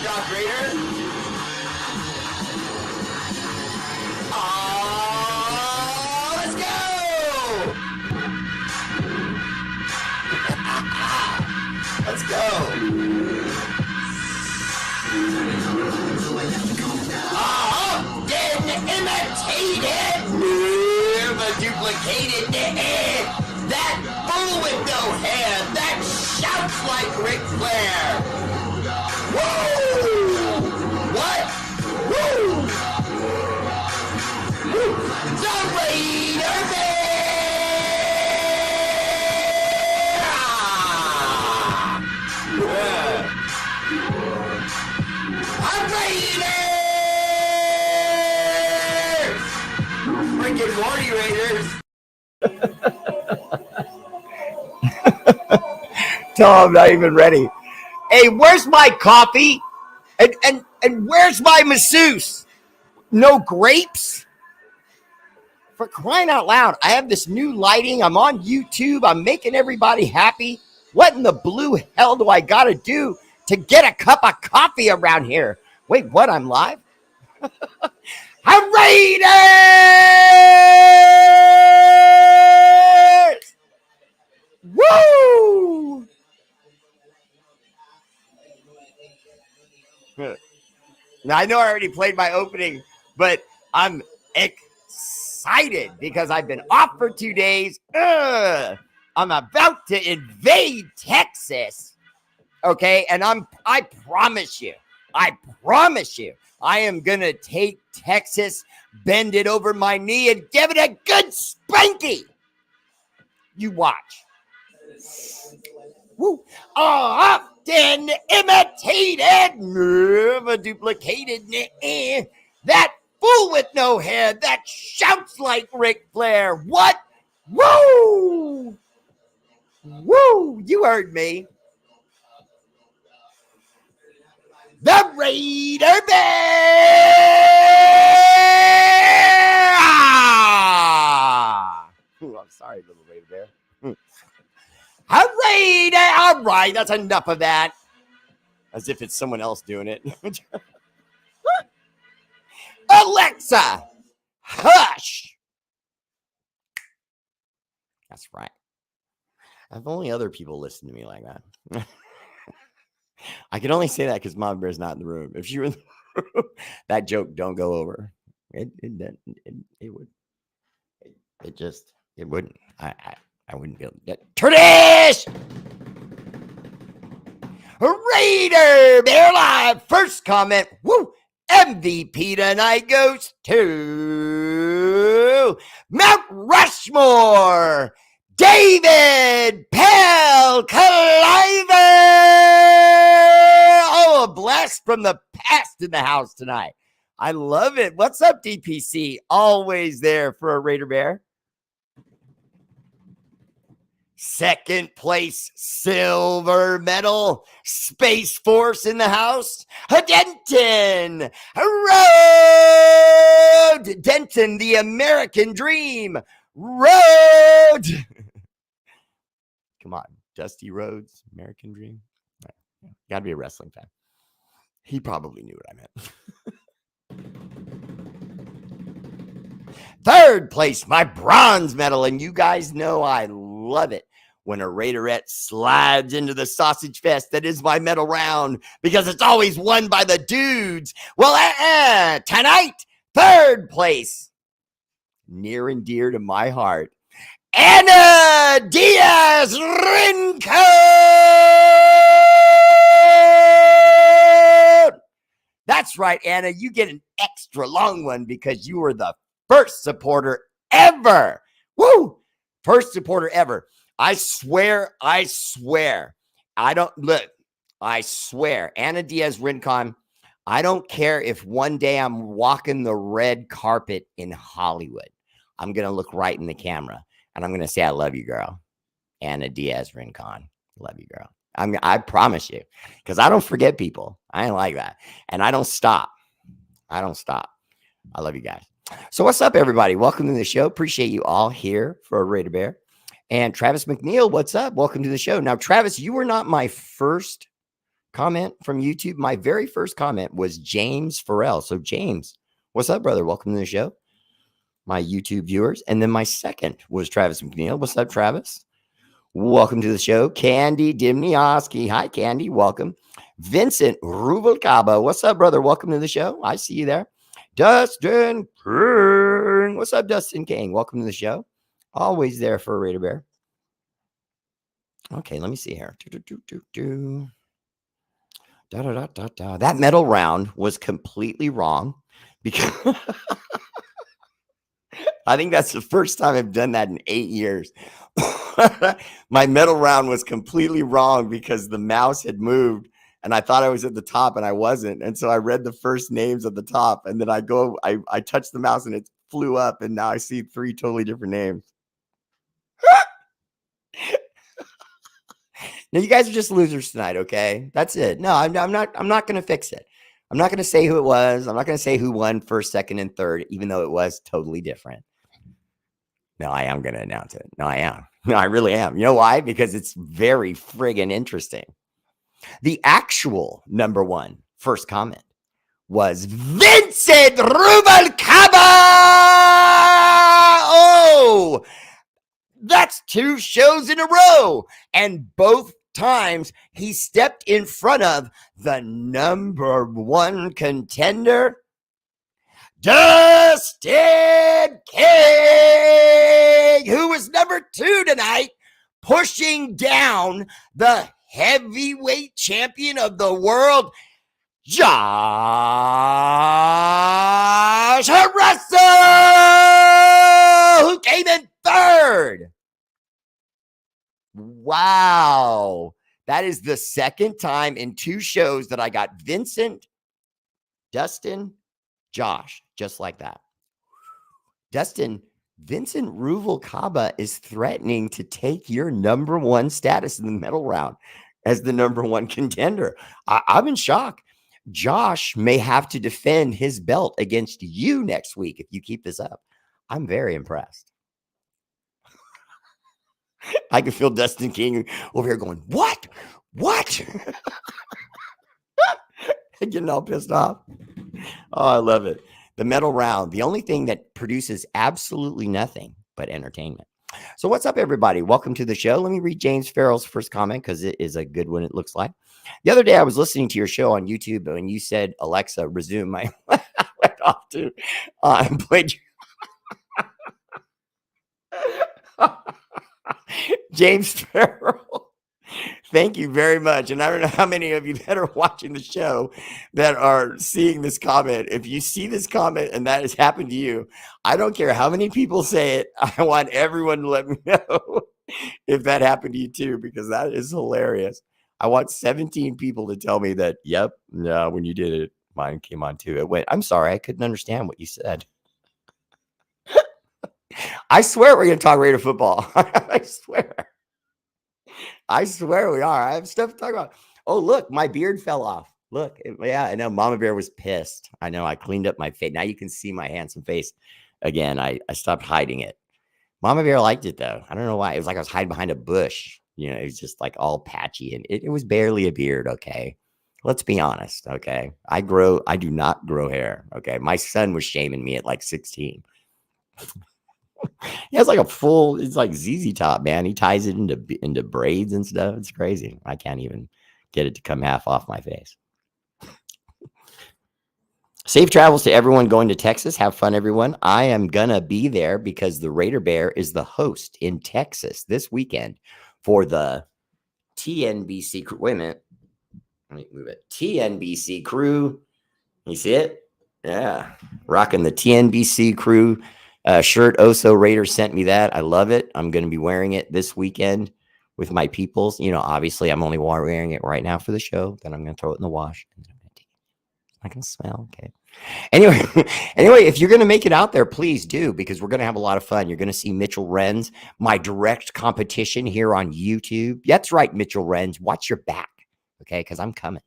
job, Raider. Let's go! Let's go. Often imitated, never duplicated. That fool with no hair that shouts like Ric Flair. Woo! What? Woo! Woo! The Raider Bear! Raiders! Freaking Morty Raiders! Tell him I'm not even ready. Hey, where's my coffee? And where's my masseuse? No grapes? For crying out loud, I have this new lighting. I'm on YouTube. I'm making everybody happy. What in the blue hell do I got to do to get a cup of coffee around here? Wait, what? I'm live? Raiders! Woo! Now, I know I already played my opening, but I'm excited because I've been off for 2 days. I'm about to invade Texas. Okay, and I promise you, I am gonna take Texas, bend it over my knee, and give it a good spanky. You watch. Woo! Often imitated, never duplicated. That fool with no hair that shouts like Ric Flair. What? Woo! Woo! You heard me. The Raider Bear! Ooh, I'm sorry, little Raider Bear. All right, that's enough of that. As if it's someone else doing it. Alexa, hush. That's right. If only other people listen to me like that. I can only say that because Mom Bear's not in the room. If she were in the room, that joke don't go over. It would. It wouldn't. I wouldn't be able to get Turdish! Raider Bear Live. First comment. Woo! MVP tonight goes to Mount Rushmore. David Pell Cliver. Oh, a blast from the past in the house tonight. I love it. What's up, DPC? Always there for a Raider Bear. Second place silver medal, Space Force in the house. Denton Road. Denton, the American dream. Road. Come on, Dusty Rhodes, American dream. Got to be a wrestling fan. He probably knew what I meant. Third place, my bronze medal, and you guys know I love it when a Raiderette slides into the sausage fest that is my medal round, because it's always won by the dudes. Well, tonight, third place, near and dear to my heart, Anna Diaz Rincon. That's right, Anna. You get an extra long one because you were the first supporter ever. Woo! First supporter ever. I swear. I swear, Anna Diaz Rincon, I don't care if one day I'm walking the red carpet in Hollywood. I'm going to look right in the camera and I'm going to say, I love you, girl. Anna Diaz Rincon. Love you, girl. I promise you, because I don't forget people. I ain't like that. And I don't stop. I love you guys. So what's up, everybody? Welcome to the show. Appreciate you all here for a Raider Bear. And Travis McNeil, what's up? Welcome to the show. Now, Travis, you were not my first comment from YouTube. My very first comment was James Farrell. So James, what's up, brother? Welcome to the show. My YouTube viewers. And then my second was Travis McNeil. What's up, Travis? Welcome to the show. Candy Dimnioski. Hi, Candy. Welcome. Vincent Rubalcaba. What's up, brother? Welcome to the show. I see you there. Dustin King. What's up, Dustin King? Welcome to the show. Always there for a Raider Bear. Okay, let me see here. That medal round was completely wrong because I think that's the first time I've done that in 8 years. My medal round was completely wrong because the mouse had moved and I thought I was at the top and I wasn't. And so I read the first names at the top and then I touched the mouse and it flew up and now I see 3 totally different names. Now you guys are just losers tonight, okay? That's it. No, I'm not going to fix it. I'm not going to say who it was. I'm not going to say who won first, second, and third, even though it was totally different. No, I am going to announce it. No, I am. No, I really am. You know why? Because it's very friggin' interesting. The actual number 1 first comment was Vincent Rubalcaba. Oh, that's 2 shows in a row. And both times he stepped in front of the number 1 contender, Dustin King, who was number 2 tonight, pushing down the heavyweight champion of the world, Josh Russell, who came in 3rd. Wow. That is the second time in 2 shows that I got Vincent, Dustin, Josh, just like that. Dustin, Vincent Rubalcaba is threatening to take your number 1 status in the medal round as the number 1 contender. I'm in shock. Josh may have to defend his belt against you next week if you keep this up. I'm very impressed. I can feel Dustin King over here going, what? Getting all pissed off. Oh, I love it. The medal round, the only thing that produces absolutely nothing but entertainment. So what's up, everybody? Welcome to the show. Let me read James Farrell's first comment because it is a good one, it looks like. The other day, I was listening to your show on YouTube and you said, Alexa, resume. I went off to and played James Farrell. Thank you very much. And I don't know how many of you that are watching the show that are seeing this comment. If you see this comment and that has happened to you, I don't care how many people say it. I want everyone to let me know if that happened to you too, because that is hilarious. I want 17 people to tell me that, yep, no, when you did it, mine came on too. It went, I'm sorry, I couldn't understand what you said. I swear we're going to talk Raider football. I swear we are. I have stuff to talk about. Oh, look, my beard fell off. Look, yeah, I know Mama Bear was pissed. I know I cleaned up my face. Now you can see my handsome face again. I stopped hiding it. Mama Bear liked it, though. I don't know why. It was like I was hiding behind a bush. You know, it was just like all patchy. And it was barely a beard, okay? Let's be honest, okay? I do not grow hair, okay? My son was shaming me at like 16. He has like it's like ZZ Top, man. He ties it into braids and stuff. It's crazy. I can't even get it to come half off my face. Safe travels to everyone going to Texas. Have fun, everyone. I am gonna be there because the Raider Bear is the host in Texas this weekend for the TNBC crew. Wait a minute. Let me move it. TNBC crew. You see it? Yeah. Rocking the TNBC crew shirt. Oso Raider sent me that. I love it. I'm going to be wearing it this weekend with my peoples. You know, obviously, I'm only wearing it right now for the show. Then I'm going to throw it in the wash. I can smell. Okay. Anyway, if you're going to make it out there, please do, because we're going to have a lot of fun. You're going to see Mitchell Renz, my direct competition here on YouTube. That's right, Mitchell Renz. Watch your back, okay? Because I'm coming.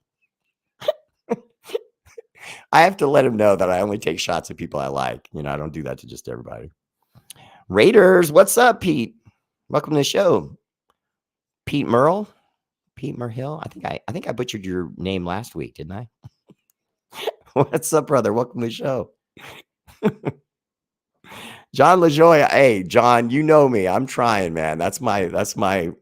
I have to let him know that I only take shots at people I like. You know, I don't do that to just everybody. Raiders, what's up, Pete? Welcome to the show. Pete Merle. Pete Merhill. I think I butchered your name last week, didn't I? What's up, brother? Welcome to the show. John LaJoy. Hey, John, you know me. I'm trying, man. That's my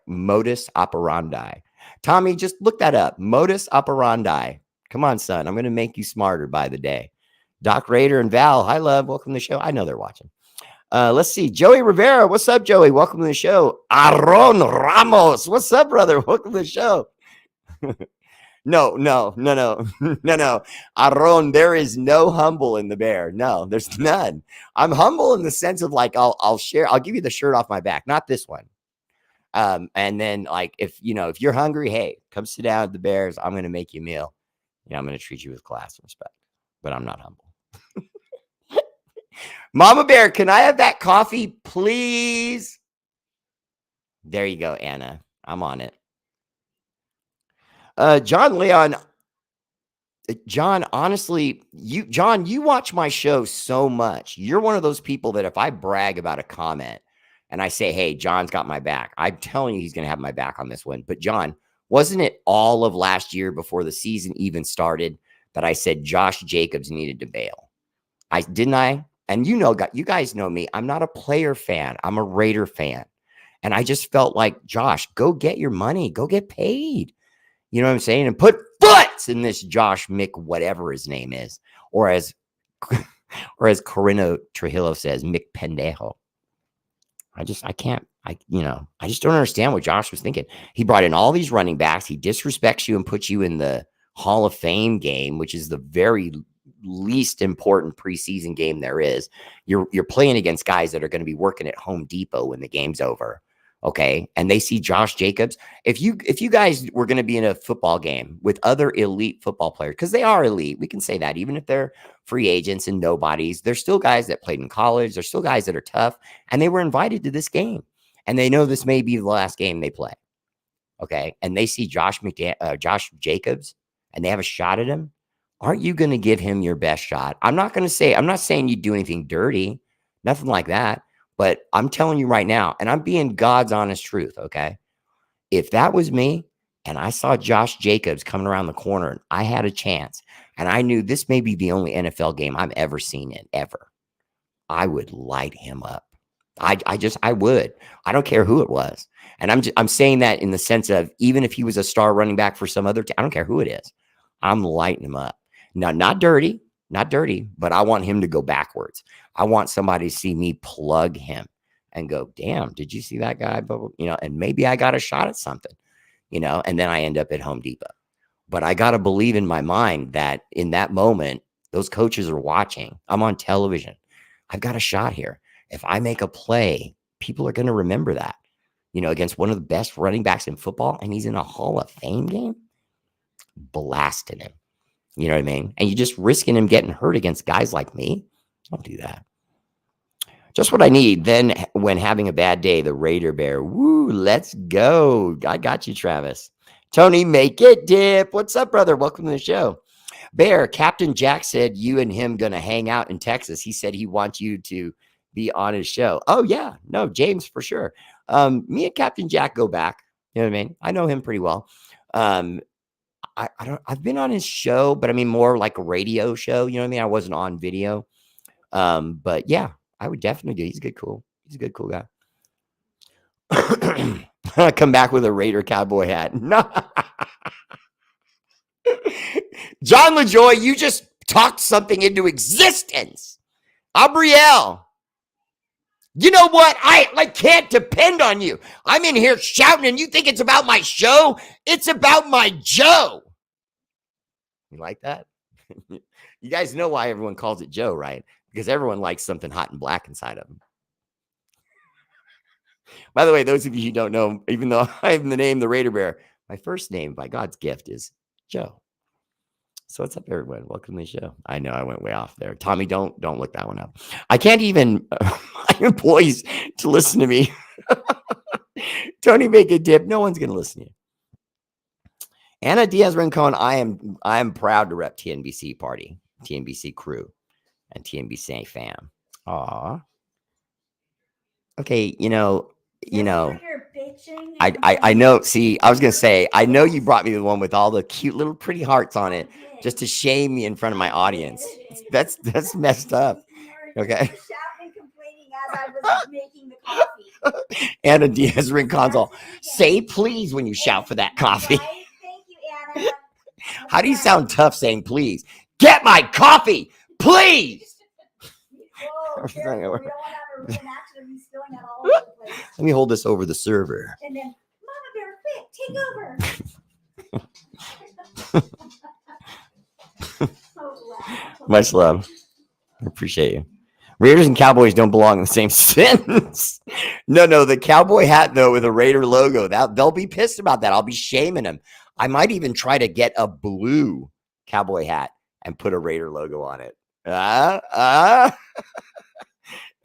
modus operandi. Tommy, just look that up. Modus operandi. Come on, son. I'm going to make you smarter by the day. Doc Raider and Val. Hi, love. Welcome to the show. I know they're watching. Let's see. Joey Rivera. What's up, Joey? Welcome to the show. Aaron Ramos. What's up, brother? Welcome to the show. No. Aaron, there is no humble in the bear. No, there's none. I'm humble in the sense of like, I'll share. I'll give you the shirt off my back. Not this one. And then like, if you're hungry, hey, come sit down at the Bears. I'm going to make you a meal. I'm going to treat you with class and respect, but I'm not humble. Mama Bear, can I have that coffee, please? There you go, Anna. I'm on it. John Leon. John, honestly, you watch my show so much. You're one of those people that if I brag about a comment and I say, hey, John's got my back, I'm telling you he's going to have my back on this one. But John, wasn't it all of last year before the season even started that I said Josh Jacobs needed to bail? Didn't I? And you guys know me. I'm not a player fan. I'm a Raider fan. And I just felt like, Josh, go get your money. Go get paid. You know what I'm saying? And put foot in this Josh Mick, whatever his name is. Or as Corina Trujillo says, Mick Pendejo. I just don't understand what Josh was thinking. He brought in all these running backs. He disrespects you and puts you in the Hall of Fame game, which is the very least important preseason game there is. You're playing against guys that are going to be working at Home Depot when the game's over. Okay. And they see Josh Jacobs. If you guys were going to be in a football game with other elite football players, because they are elite, we can say that even if they're free agents and nobodies, they're still guys that played in college. They're still guys that are tough, and they were invited to this game, and they know this may be the last game they play. Okay. And they see Josh Jacobs and they have a shot at him. Aren't you going to give him your best shot? I'm not saying you do anything dirty, nothing like that. But I'm telling you right now, and I'm being God's honest truth, okay? If that was me and I saw Josh Jacobs coming around the corner and I had a chance and I knew this may be the only NFL game I've ever seen in ever, I would light him up. I would. I don't care who it was. And I'm saying that in the sense of even if he was a star running back for some other team, I don't care who it is. I'm lighting him up. Now, not dirty, but I want him to go backwards. I want somebody to see me plug him and go, damn, did you see that guy? And maybe I got a shot at something, and then I end up at Home Depot. But I got to believe in my mind that in that moment, those coaches are watching. I'm on television. I've got a shot here. If I make a play, people are going to remember that, against one of the best running backs in football, and he's in a Hall of Fame game, blasting him. You know what I mean? And you're just risking him getting hurt against guys like me. Don't do that. Just what I need. Then when having a bad day, the Raider Bear. Woo, let's go. I got you, Travis. Tony, make it dip. What's up, brother? Welcome to the show. Bear, Captain Jack said you and him going to hang out in Texas. He said he wants you to be on his show. Oh, yeah. No, James, for sure. Me and Captain Jack go back. You know what I mean? I know him pretty well. I've been on his show, but I mean more like a radio show. You know what I mean? I wasn't on video. But yeah, I would definitely do. He's a good, cool guy. Come back with a Raider cowboy hat. No. John LaJoy, you just talked something into existence. R8RBEAR. You know what? I can't depend on you. I'm in here shouting and you think it's about my show? It's about my Joe. You like that? You guys know why everyone calls it Joe, right? Because everyone likes something hot and black inside of them. By the way, those of you who don't know, even though I have the name the Raider Bear, my first name by God's gift is Joe. So what's up, everyone? Welcome to the show. I know I went way off there. Tommy, don't look that one up. I can't even my employees to listen to me. Tony, make a dip. No one's going to listen to you. Anna Diaz Rincon, I am proud to rep TNBC party, TNBC crew, and TNBC fam. Aw. Okay, Your bitch I know. See, I was gonna say, I know you brought me the one with all the cute little pretty hearts on it, just to shame me in front of my audience. That's messed up. Okay. Anna Diaz Ring Console. Say please when you shout for that coffee. How do you sound tough saying please? Get my coffee, please. Let me hold this over the server. And then, Mama Bear, quick, take over. Much love. I appreciate you. Raiders and Cowboys don't belong in the same sentence. No, the cowboy hat though with a Raider logo, they'll be pissed about that. I'll be shaming them. I might even try to get a blue cowboy hat and put a Raider logo on it. That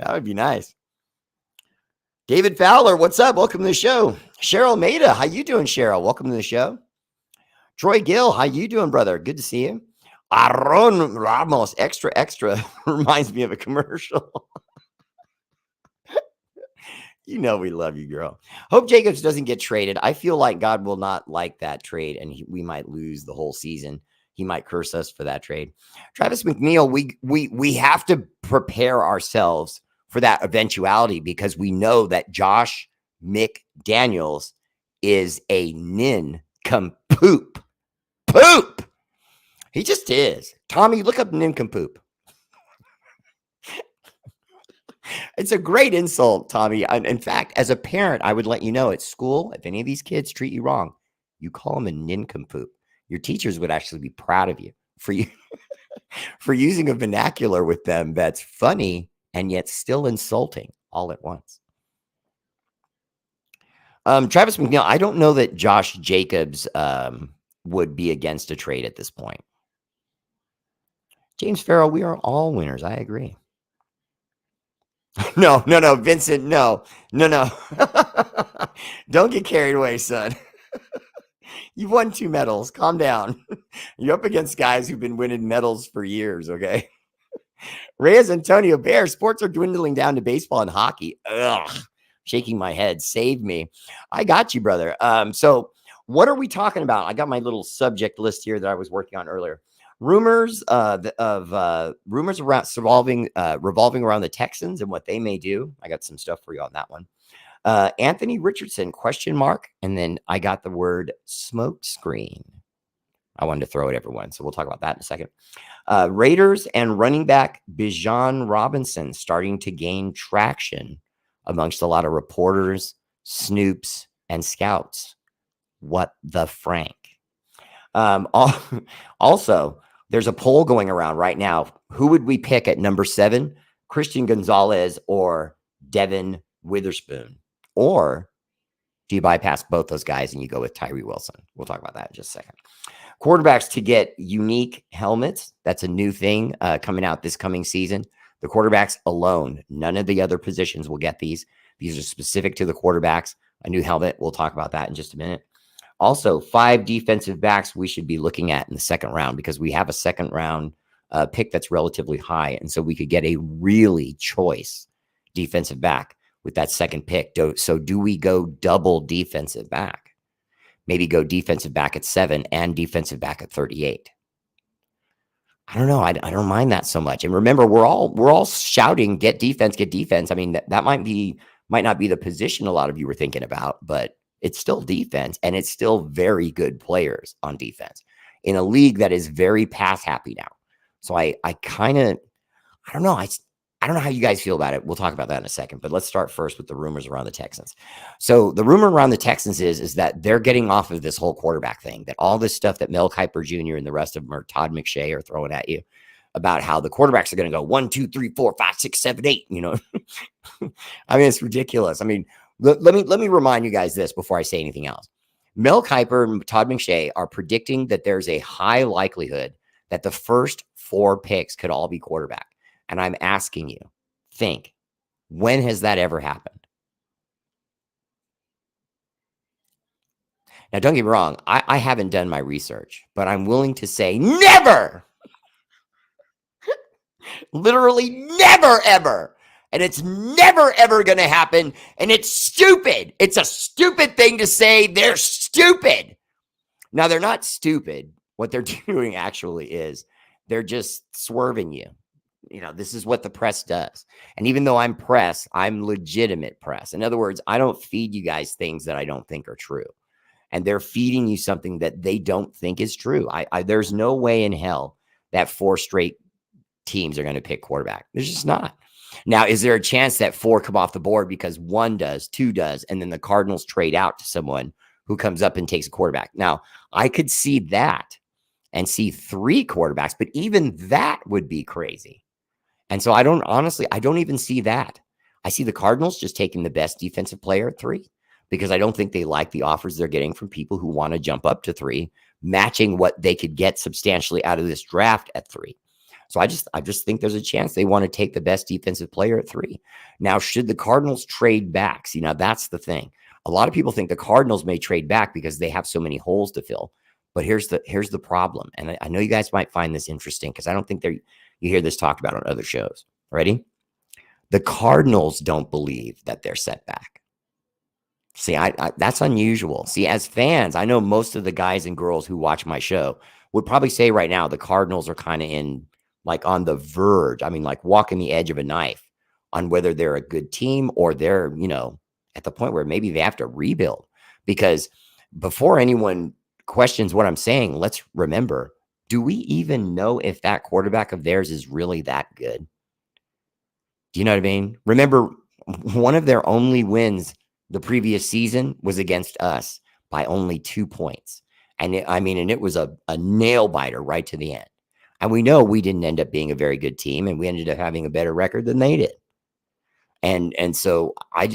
would be nice. David Fowler, what's up? Welcome to the show. Cheryl Maida, how you doing, Cheryl? Welcome to the show. Troy Gill, how you doing, brother? Good to see you. Aaron Ramos, extra reminds me of a commercial. You know we love you, girl. Hope Jacobs doesn't get traded. I feel like God will not like that trade, and we might lose the whole season. He might curse us for that trade. Travis McNeil, we have to prepare ourselves for that eventuality because we know that Josh McDaniels is a nincompoop. Poop. He just is. Tommy, look up nincompoop. It's a great insult, Tommy. In fact, as a parent, I would let you know at school, if any of these kids treat you wrong, you call them a nincompoop. Your teachers would actually be proud of you for using a vernacular with them that's funny and yet still insulting all at once. Travis McNeil, I don't know that Josh Jacobs would be against a trade at this point. James Farrell, we are all winners. I agree. No, Vincent, no. Don't get carried away, son. You've won 2 medals. Calm down. You're up against guys who've been winning medals for years, okay? Reyes Antonio Bear, sports are dwindling down to baseball and hockey. Ugh, shaking my head. Save me. I got you, brother. So what are we talking about? I got my little subject list here that I was working on earlier. Rumors rumors around revolving around the Texans and what they may do. I got some stuff for you on that one. Anthony Richardson, question mark. And then I got the word smoke screen. I wanted to throw at everyone. So we'll talk about that in a second. Raiders and running back Bijan Robinson starting to gain traction amongst a lot of reporters, snoops, and scouts. What the Frank? Also, there's a poll going around right now. Who would we pick at number 7? Christian Gonzalez or Devin Witherspoon? Or do you bypass both those guys and you go with Tyree Wilson? We'll talk about that in just a second. Quarterbacks to get unique helmets. That's a new thing coming out this coming season. The quarterbacks alone, none of the other positions will get these. These are specific to the quarterbacks. A new helmet. We'll talk about that in just a minute. Also, 5 defensive backs we should be looking at in the second round because we have a second round pick that's relatively high. And so we could get a really choice defensive back with that second pick. So do we go double defensive back? Maybe go defensive back at 7 and defensive back at 38. I don't know. I don't mind that so much. And remember, we're all shouting, get defense, get defense. I mean, that might not be the position a lot of you were thinking about, but it's still defense, and it's still very good players on defense in a league that is very pass happy now. So I don't know. I don't know how you guys feel about it. We'll talk about that in a second, but let's start first with the rumors around the Texans. So the rumor around the Texans is that they're getting off of this whole quarterback thing, that all this stuff that Mel Kiper Jr. and the rest of them are Todd McShay are throwing at you about how the quarterbacks are going to go 1, 2, 3, 4, 5, 6, 7, 8, you know. I mean, it's ridiculous. I mean, let me remind you guys this before I say anything else. Mel Kiper and Todd McShay are predicting that there's a high likelihood that the first 4 picks could all be quarterback. And I'm asking you, think, when has that ever happened? Now, don't get me wrong. I haven't done my research, but I'm willing to say never, literally never, ever And it's never, ever going to happen. And it's stupid. It's a stupid thing to say. They're stupid. Now, they're not stupid. What they're doing actually is they're just swerving you. This is what the press does. And even though I'm press, I'm legitimate press. In other words, I don't feed you guys things that I don't think are true. And they're feeding you something that they don't think is true. There's no way in hell that 4 straight teams are going to pick quarterback. There's just not. Now, is there a chance that 4 come off the board because 1 does, 2 does, and then the Cardinals trade out to someone who comes up and takes a quarterback? Now, I could see that and see 3 quarterbacks, but even that would be crazy. And so I don't even see that. I see the Cardinals just taking the best defensive player at 3 because I don't think they like the offers they're getting from people who want to jump up to 3, matching what they could get substantially out of this draft at 3. So I just think there's a chance they want to take the best defensive player at 3. Now, should the Cardinals trade back? See, now that's the thing. A lot of people think the Cardinals may trade back because they have so many holes to fill. But here's the problem. And I know you guys might find this interesting because I don't think you hear this talked about on other shows. Ready? The Cardinals don't believe that they're set back. See, that's unusual. See, as fans, I know most of the guys and girls who watch my show would probably say right now the Cardinals are kind of on the verge. I mean, like walking the edge of a knife on whether they're a good team or they're, at the point where maybe they have to rebuild. Because before anyone questions what I'm saying, let's remember, do we even know if that quarterback of theirs is really that good? Do you know what I mean? Remember, one of their only wins the previous season was against us by only 2 points. And it was a nail biter right to the end. And we know we didn't end up being a very good team, and we ended up having a better record than they did. And so I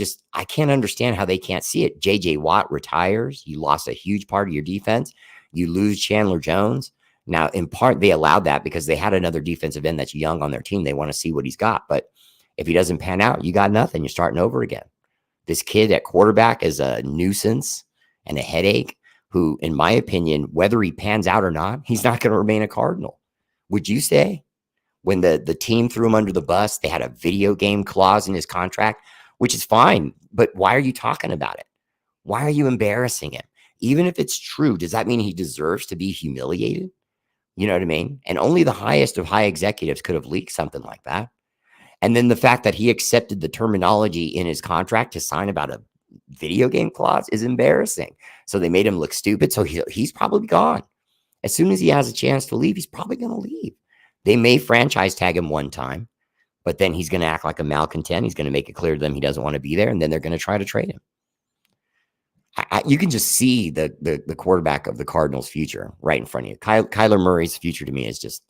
can't understand how they can't see it. JJ Watt retires. You lost a huge part of your defense. You lose Chandler Jones. Now, in part, they allowed that because they had another defensive end that's young on their team. They want to see what he's got. But if he doesn't pan out, you got nothing. You're starting over again. This kid at quarterback is a nuisance and a headache who, in my opinion, whether he pans out or not, he's not going to remain a Cardinal. Would you say? When the team threw him under the bus, they had a video game clause in his contract, which is fine. But why are you talking about it? Why are you embarrassing him? Even if it's true, does that mean he deserves to be humiliated? You know what I mean? And only the highest of high executives could have leaked something like that. And then the fact that he accepted the terminology in his contract to sign about a video game clause is embarrassing. So they made him look stupid. So he's probably gone. As soon as he has a chance to leave, he's probably going to leave. They may franchise tag him one time, but then he's going to act like a malcontent. He's going to make it clear to them he doesn't want to be there, and then they're going to try to trade him. You can just see the quarterback of the Cardinals' future right in front of you. Kyler Murray's future to me is just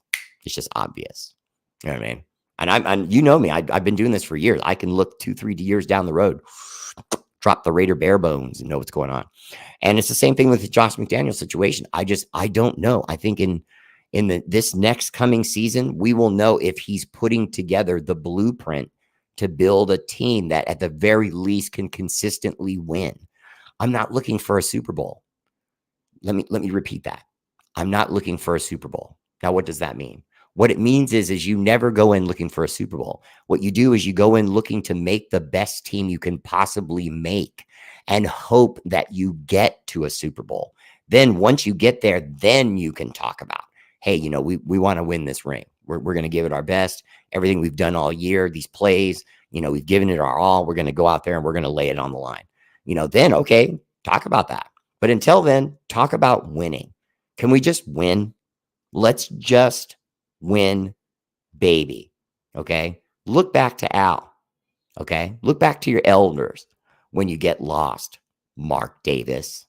obvious. You know what I mean? And I'm you know me. I've been doing this for years. I can look 2-3 years down the road, drop the R8RBEAR bare bones, and know what's going on. And it's the same thing with the Josh McDaniels situation. I don't know. I think in this next coming season, we will know if he's putting together the blueprint to build a team that at the very least can consistently win. I'm not looking for a Super Bowl. Let me repeat that. I'm not looking for a Super Bowl. Now, what does that mean? What it means is you never go in looking for a Super Bowl. What you do is you go in looking to make the best team you can possibly make and hope that you get to a Super Bowl. Then once you get there, then you can talk about, hey, we want to win this ring. We're going to give it our best. Everything we've done all year, these plays, we've given it our all. We're going to go out there and we're going to lay it on the line. Then, okay, talk about that. But until then, talk about winning. Can we just win? Let's just win, baby. Okay. Look back to Al. Okay. Look back to your elders when you get lost. Mark Davis.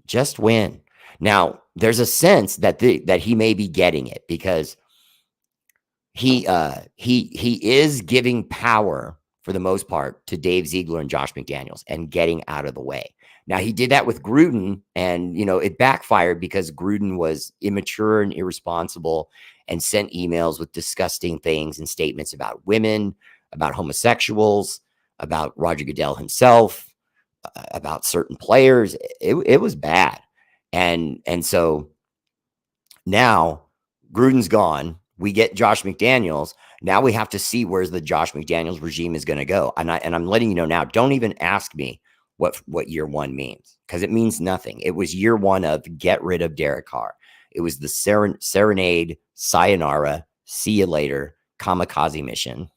Just win. Now, there's a sense that he may be getting it because he is giving power for the most part to Dave Ziegler and Josh McDaniels and getting out of the way. Now, he did that with Gruden, and it backfired because Gruden was immature and irresponsible and sent emails with disgusting things and statements about women, about homosexuals, about Roger Goodell himself, about certain players. It was bad. And so now Gruden's gone. We get Josh McDaniels. Now we have to see where's the Josh McDaniels regime is going to go. And I'm letting you know now, don't even ask me what year one means, because it means nothing. It was year one of get rid of Derek Carr. It was the serenade, sayonara, see you later, kamikaze mission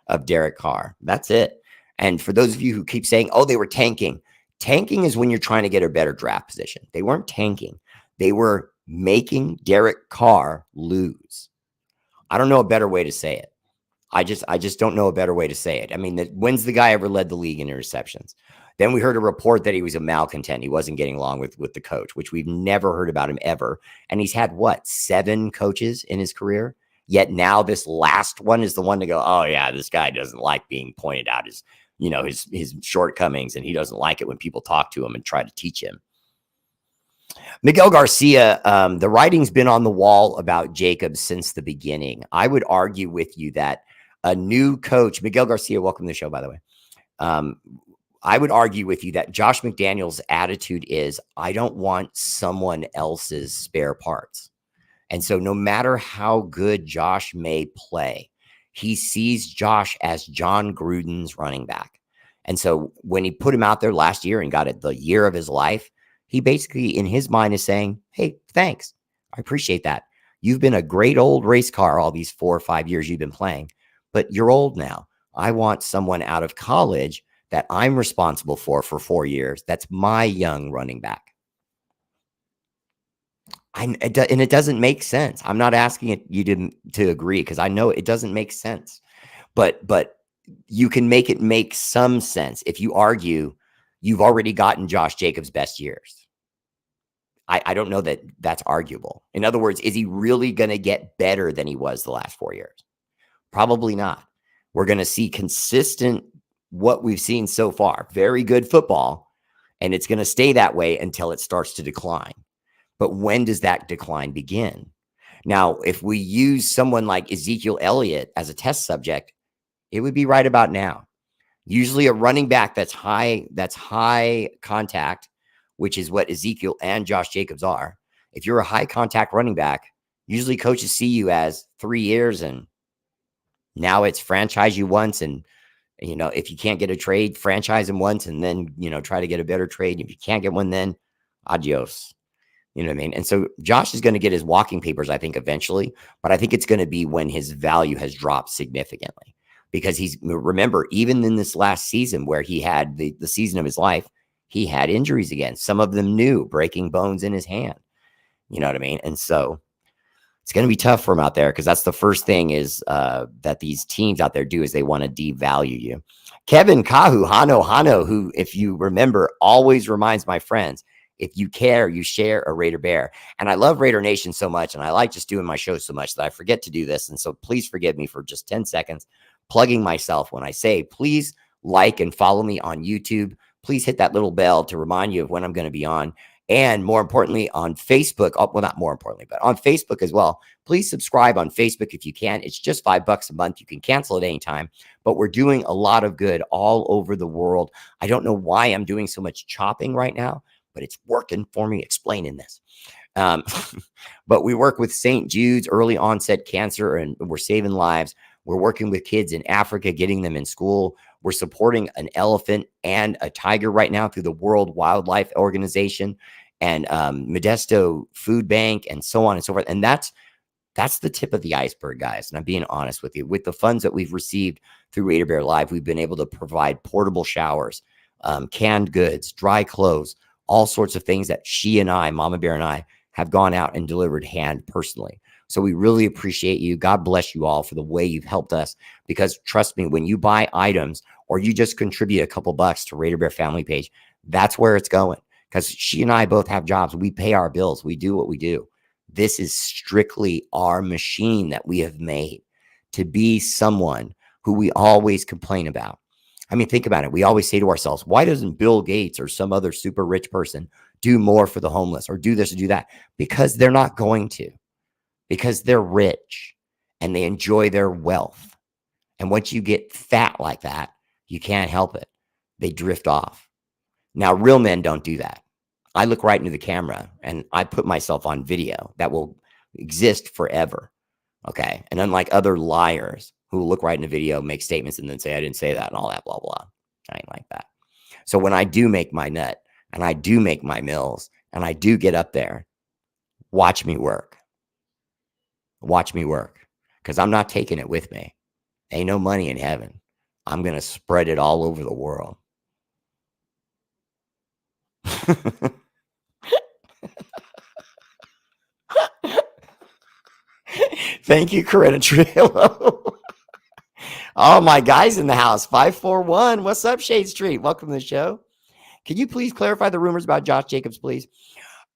of Derek Carr. That's it. And for those of you who keep saying, oh, they were tanking. Tanking is when you're trying to get a better draft position. They weren't tanking. They were making Derek Carr lose. I don't know a better way to say it. I just don't know a better way to say it. I mean, when's the guy ever led the league in interceptions? Then we heard a report that he was a malcontent. He wasn't getting along with the coach, which we've never heard about him ever. And he's had, what, 7 coaches in his career? Yet now this last one is the one to go, oh, yeah, this guy doesn't like being pointed out as, his shortcomings, and he doesn't like it when people talk to him and try to teach him. Miguel Garcia, the writing's been on the wall about Jacobs since the beginning. I would argue with you that a new coach, Miguel Garcia, welcome to the show, by the way. I would argue with you that Josh McDaniels' attitude is, I don't want someone else's spare parts. And so no matter how good Josh may play, he sees Josh as John Gruden's running back. And so when he put him out there last year and got it the year of his life, he basically, in his mind, is saying, hey, thanks. I appreciate that. You've been a great old race car all these 4 or 5 years you've been playing, but you're old now. I want someone out of college that I'm responsible for 4 years. That's my young running back. And it doesn't make sense. I'm not asking you to agree, because I know it doesn't make sense. But you can make it make some sense if you argue you've already gotten Josh Jacobs' best years. I don't know that that's arguable. In other words, is he really going to get better than he was the last 4 years? Probably not. We're going to see consistent what we've seen so far. Very good football, and it's going to stay that way until it starts to decline. But when does that decline begin? Now, if we use someone like Ezekiel Elliott as a test subject, it would be right about now. Usually a running back that's high contact, which is what Ezekiel and Josh Jacobs are. If you're a high contact running back, usually coaches see you as 3 years, and now it's franchise you once. And, if you can't get a trade, franchise him once, and then, try to get a better trade. If you can't get one, then adios. You know what I mean? And so Josh is going to get his walking papers, I think, eventually, but I think it's going to be when his value has dropped significantly, because remember, even in this last season where he had the season of his life, he had injuries again. Some of them new, breaking bones in his hand. You know what I mean? And so it's going to be tough for him out there, because that's the first thing is that these teams out there do, is they want to devalue you. Kevin Kahu, Hano, who, if you remember, always reminds my friends, if you care, you share a Raider Bear. And I love Raider Nation so much, and I like just doing my show so much that I forget to do this. And so please forgive me for just 10 seconds plugging myself when I say, please like and follow me on YouTube. Please hit that little bell to remind you of when I'm going to be on. And more importantly, on Facebook, well, not more importantly, but on Facebook as well. Please subscribe on Facebook if you can. It's just $5 a month. You can cancel at any time, but we're doing a lot of good all over the world. I don't know why I'm doing so much chopping right now, but it's working for me explaining this. But we work with St. Jude's early onset cancer, and we're saving lives. We're working with kids in Africa, getting them in school. We're supporting an elephant and a tiger right now through the World Wildlife Organization and Modesto Food Bank, and so on and so forth. And that's the tip of the iceberg, guys. And I'm being honest with you. With the funds that we've received through Raider Bear Live, we've been able to provide portable showers, canned goods, dry clothes, all sorts of things that Mama Bear and I, have gone out and delivered hand personally. So we really appreciate you. God bless you all for the way you've helped us, because trust me, when you buy items or you just contribute a couple bucks to Raider Bear family page, that's where it's going. Because she and I both have jobs. We pay our bills. We do what we do. This is strictly our machine that we have made to be someone who we always complain about. I mean, think about it. We always say to ourselves, why doesn't Bill Gates or some other super rich person do more for the homeless or do this or do that? Because they're not going to. Because they're rich and they enjoy their wealth. And once you get fat like that, you can't help it. They drift off. Now, real men don't do that. I look right into the camera and I put myself on video that will exist forever. Okay. And unlike other liars who look right in the video, make statements, and then say, I didn't say that and all that, blah, blah. I ain't like that. So when I do make my nut and I do make my mills and I do get up there, watch me work. Watch me work, because I'm not taking it with me. Ain't no money in heaven. I'm going to spread it all over the world. Thank you, Corinna Trillo. Oh, my guy's in the house. 541. What's up, Shade Street? Welcome to the show. Can you please clarify the rumors about Josh Jacobs, please?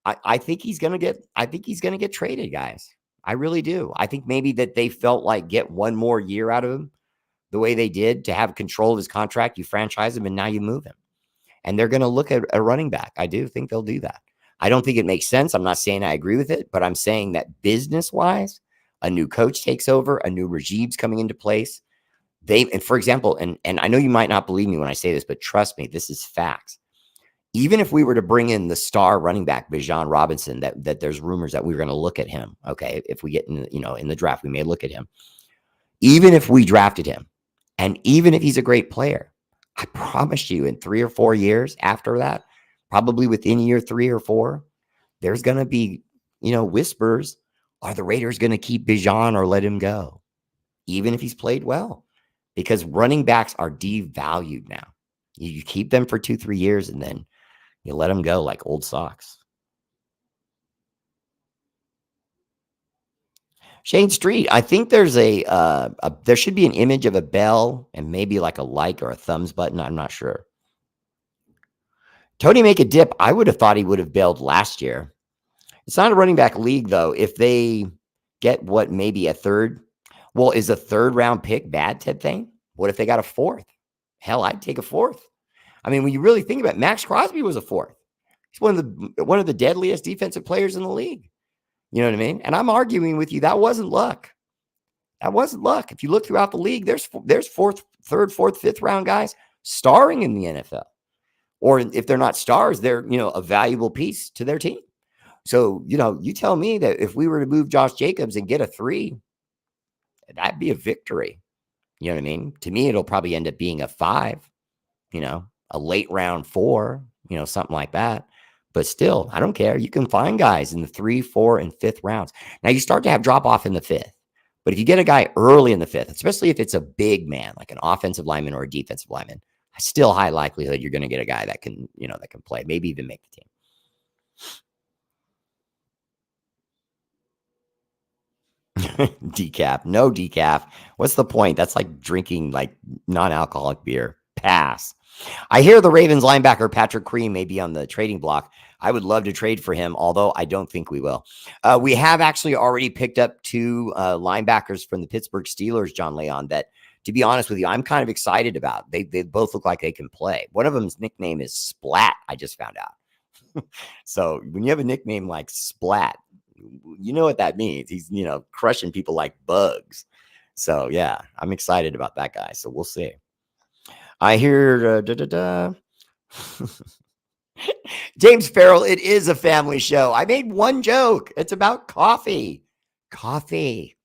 I think he's gonna get traded, guys. I really do. I think maybe that they felt like get one more year out of him the way they did to have control of his contract. You franchise him and now you move him. And they're going to look at a running back. I do think they'll do that. I don't think it makes sense. I'm not saying I agree with it, but I'm saying that business-wise, a new coach takes over, a new regime's coming into place. And for example, and I know you might not believe me when I say this, but trust me, this is facts. Even if we were to bring in the star running back, Bijan Robinson, that there's rumors that we were going to look at him. Okay, if we get in the draft, we may look at him. Even if we drafted him, and even if he's a great player, I promise you, in 3 or 4 years after that, probably within year 3 or 4, there's going to be whispers: are the Raiders going to keep Bijan or let him go, even if he's played well? Because running backs are devalued now. You keep them for 2-3 years and then you let them go like old socks. Shane Street, I think there's there should be an image of a bell and maybe like a like or a thumbs button. I'm not sure. Tony make a dip. I would have thought he would have bailed last year. It's not a running back league, though. If they get maybe a third, well, is a third round pick bad, Ted Thane? What if they got a fourth? Hell, I'd take a fourth. I mean, when you really think about it, Max Crosby was a fourth. He's one of the deadliest defensive players in the league. You know what I mean? And I'm arguing with you. That wasn't luck. That wasn't luck. If you look throughout the league, there's third, fourth, fifth round guys starring in the NFL. Or if they're not stars, they're, a valuable piece to their team. So, you tell me that if we were to move Josh Jacobs and get a 3, that'd be a victory. You know what I mean? To me, it'll probably end up being a 5, a late round 4, something like that. But still, I don't care. You can find guys in the 3, 4, and 5th rounds. Now, you start to have drop off in the 5th. But if you get a guy early in the 5th, especially if it's a big man, like an offensive lineman or a defensive lineman, still high likelihood you're going to get a guy that can, that can play, maybe even make the team. Decaf, no decaf. What's the point? That's like drinking like non-alcoholic beer. Pass. I hear the Ravens linebacker Patrick Cream may be on the trading block. I would love to trade for him, although I don't think we will. We have actually already picked up 2 linebackers from the Pittsburgh Steelers, John Leon, that, to be honest with you, I'm kind of excited about. They both look like they can play. One of them's nickname is Splat, I just found out. So when you have a nickname like Splat, you know what that means. He's, crushing people like bugs. So, yeah, I'm excited about that guy. So we'll see. I hear James Farrell, it is a family show. I made one joke. It's about coffee. Coffee.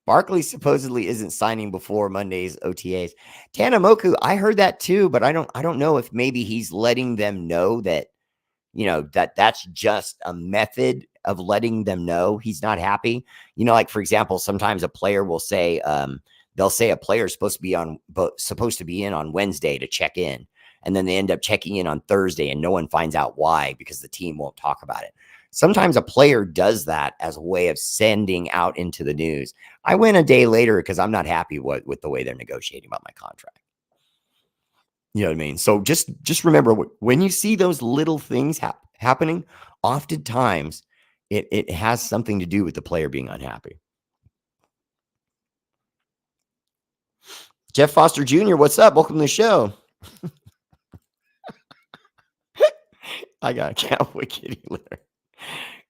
Barkley supposedly isn't signing before Monday's OTAs. Tanamoku, I heard that too, but I don't know if maybe he's letting them know that, that's just a method of letting them know he's not happy. Like, for example, sometimes a player will say, they'll say a player is supposed to be in on Wednesday to check in. And then they end up checking in on Thursday and no one finds out why, because the team won't talk about it. Sometimes a player does that as a way of sending out into the news. I went a day later because I'm not happy with the way they're negotiating about my contract. You know what I mean? So just remember, when you see those little things happening, oftentimes it has something to do with the player being unhappy. Jeff Foster Jr., what's up? Welcome to the show. I got a cowboy kitty litter.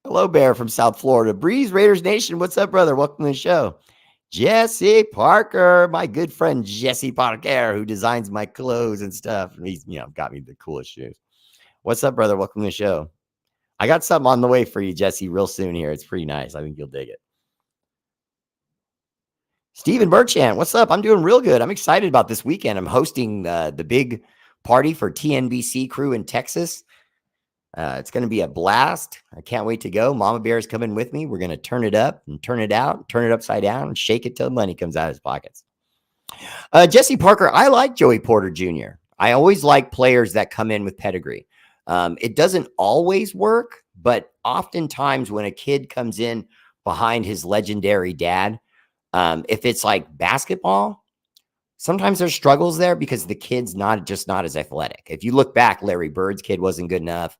Hello, Bear from South Florida. Breeze Raiders Nation, what's up, brother? Welcome to the show. Jesse Parker, my good friend Jesse Parker, who designs my clothes and stuff. He's, got me the coolest shoes. What's up, brother? Welcome to the show. I got something on the way for you, Jesse, real soon here. It's pretty nice. I think you'll dig it. Stephen Burchant, what's up? I'm doing real good. I'm excited about this weekend. I'm hosting the big party for TNBC crew in Texas. It's going to be a blast. I can't wait to go. Mama Bear is coming with me. We're going to turn it up and turn it out, turn it upside down, and shake it till money comes out of his pockets. Jesse Parker, I like Joey Porter Jr. I always like players that come in with pedigree. It doesn't always work, but oftentimes when a kid comes in behind his legendary dad, if it's like basketball, sometimes there's struggles there because the kid's not as athletic. If you look back, Larry Bird's kid wasn't good enough.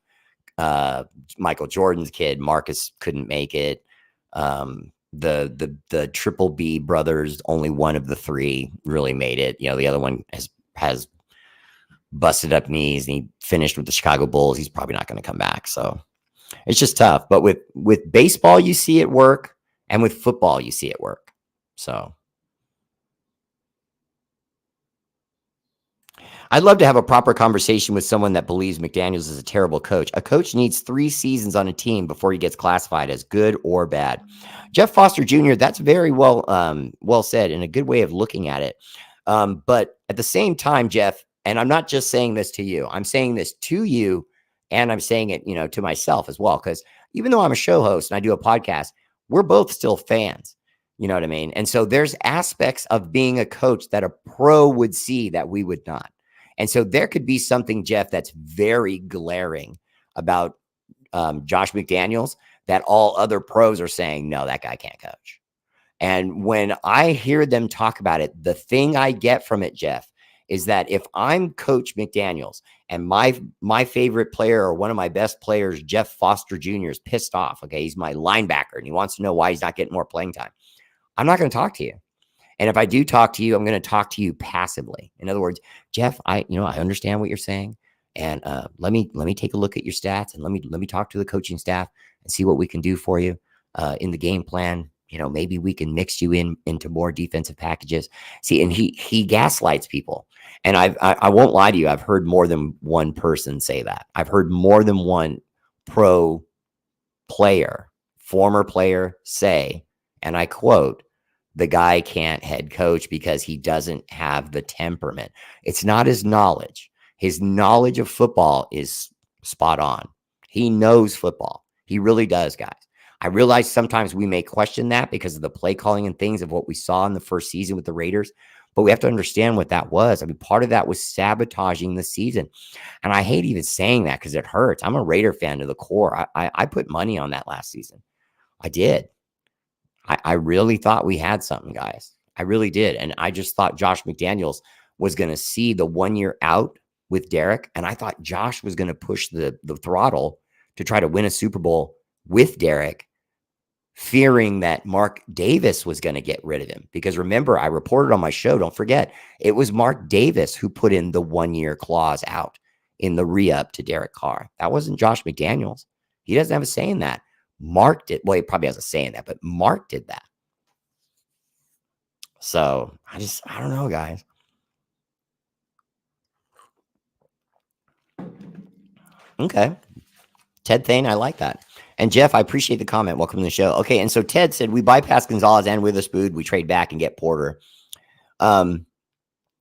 Michael Jordan's kid, Marcus, couldn't make it. The Triple B brothers, only one of the three really made it. You know, the other one has busted up knees and he finished with the Chicago Bulls. He's probably not going to come back. So it's just tough. But with baseball, you see it work, and with football, you see it work. So I'd love to have a proper conversation with someone that believes McDaniels is a terrible coach. A coach needs 3 seasons on a team before he gets classified as good or bad. Jeff Foster Jr., that's very well said, and a good way of looking at it. But at the same time, Jeff, and I'm not just saying this to you, I'm saying this to you, and I'm saying it, to myself as well, because even though I'm a show host and I do a podcast, we're both still fans. You know what I mean? And so there's aspects of being a coach that a pro would see that we would not. And so there could be something, Jeff, that's very glaring about Josh McDaniels that all other pros are saying, no, that guy can't coach. And when I hear them talk about it, the thing I get from it, Jeff, is that if I'm Coach McDaniels and my favorite player or one of my best players, Jeff Foster Jr., is pissed off, okay, he's my linebacker and he wants to know why he's not getting more playing time, I'm not going to talk to you. And if I do talk to you, I'm going to talk to you passively. In other words, Jeff, I understand what you're saying, and let me take a look at your stats, and let me talk to the coaching staff and see what we can do for you in the game plan. Maybe we can mix you into more defensive packages. See, and he gaslights people, and I won't lie to you. I've heard more than one person say that. I've heard more than one pro player, former player, say, and I quote, the guy can't head coach because he doesn't have the temperament. It's not his knowledge. His knowledge of football is spot on. He knows football. He really does, guys. I realize sometimes we may question that because of the play calling and things of what we saw in the first season with the Raiders, but we have to understand what that was. I mean, part of that was sabotaging the season. And I hate even saying that because it hurts. I'm a Raider fan to the core. I put money on that last season. I did. I really thought we had something, guys. I really did. And I just thought Josh McDaniels was going to see the 1 year out with Derek. And I thought Josh was going to push the throttle to try to win a Super Bowl with Derek, fearing that Mark Davis was going to get rid of him. Because remember, I reported on my show, don't forget, it was Mark Davis who put in the 1 year clause out in the re-up to Derek Carr. That wasn't Josh McDaniels. He doesn't have a say in that. Mark did. Well, he probably has a say in that, but Mark did that. So I don't know, guys. Okay. Ted Thane, I like that. And Jeff, I appreciate the comment. Welcome to the show. Okay. And so Ted said, we bypass Gonzalez and Witherspoon. We trade back and get Porter. I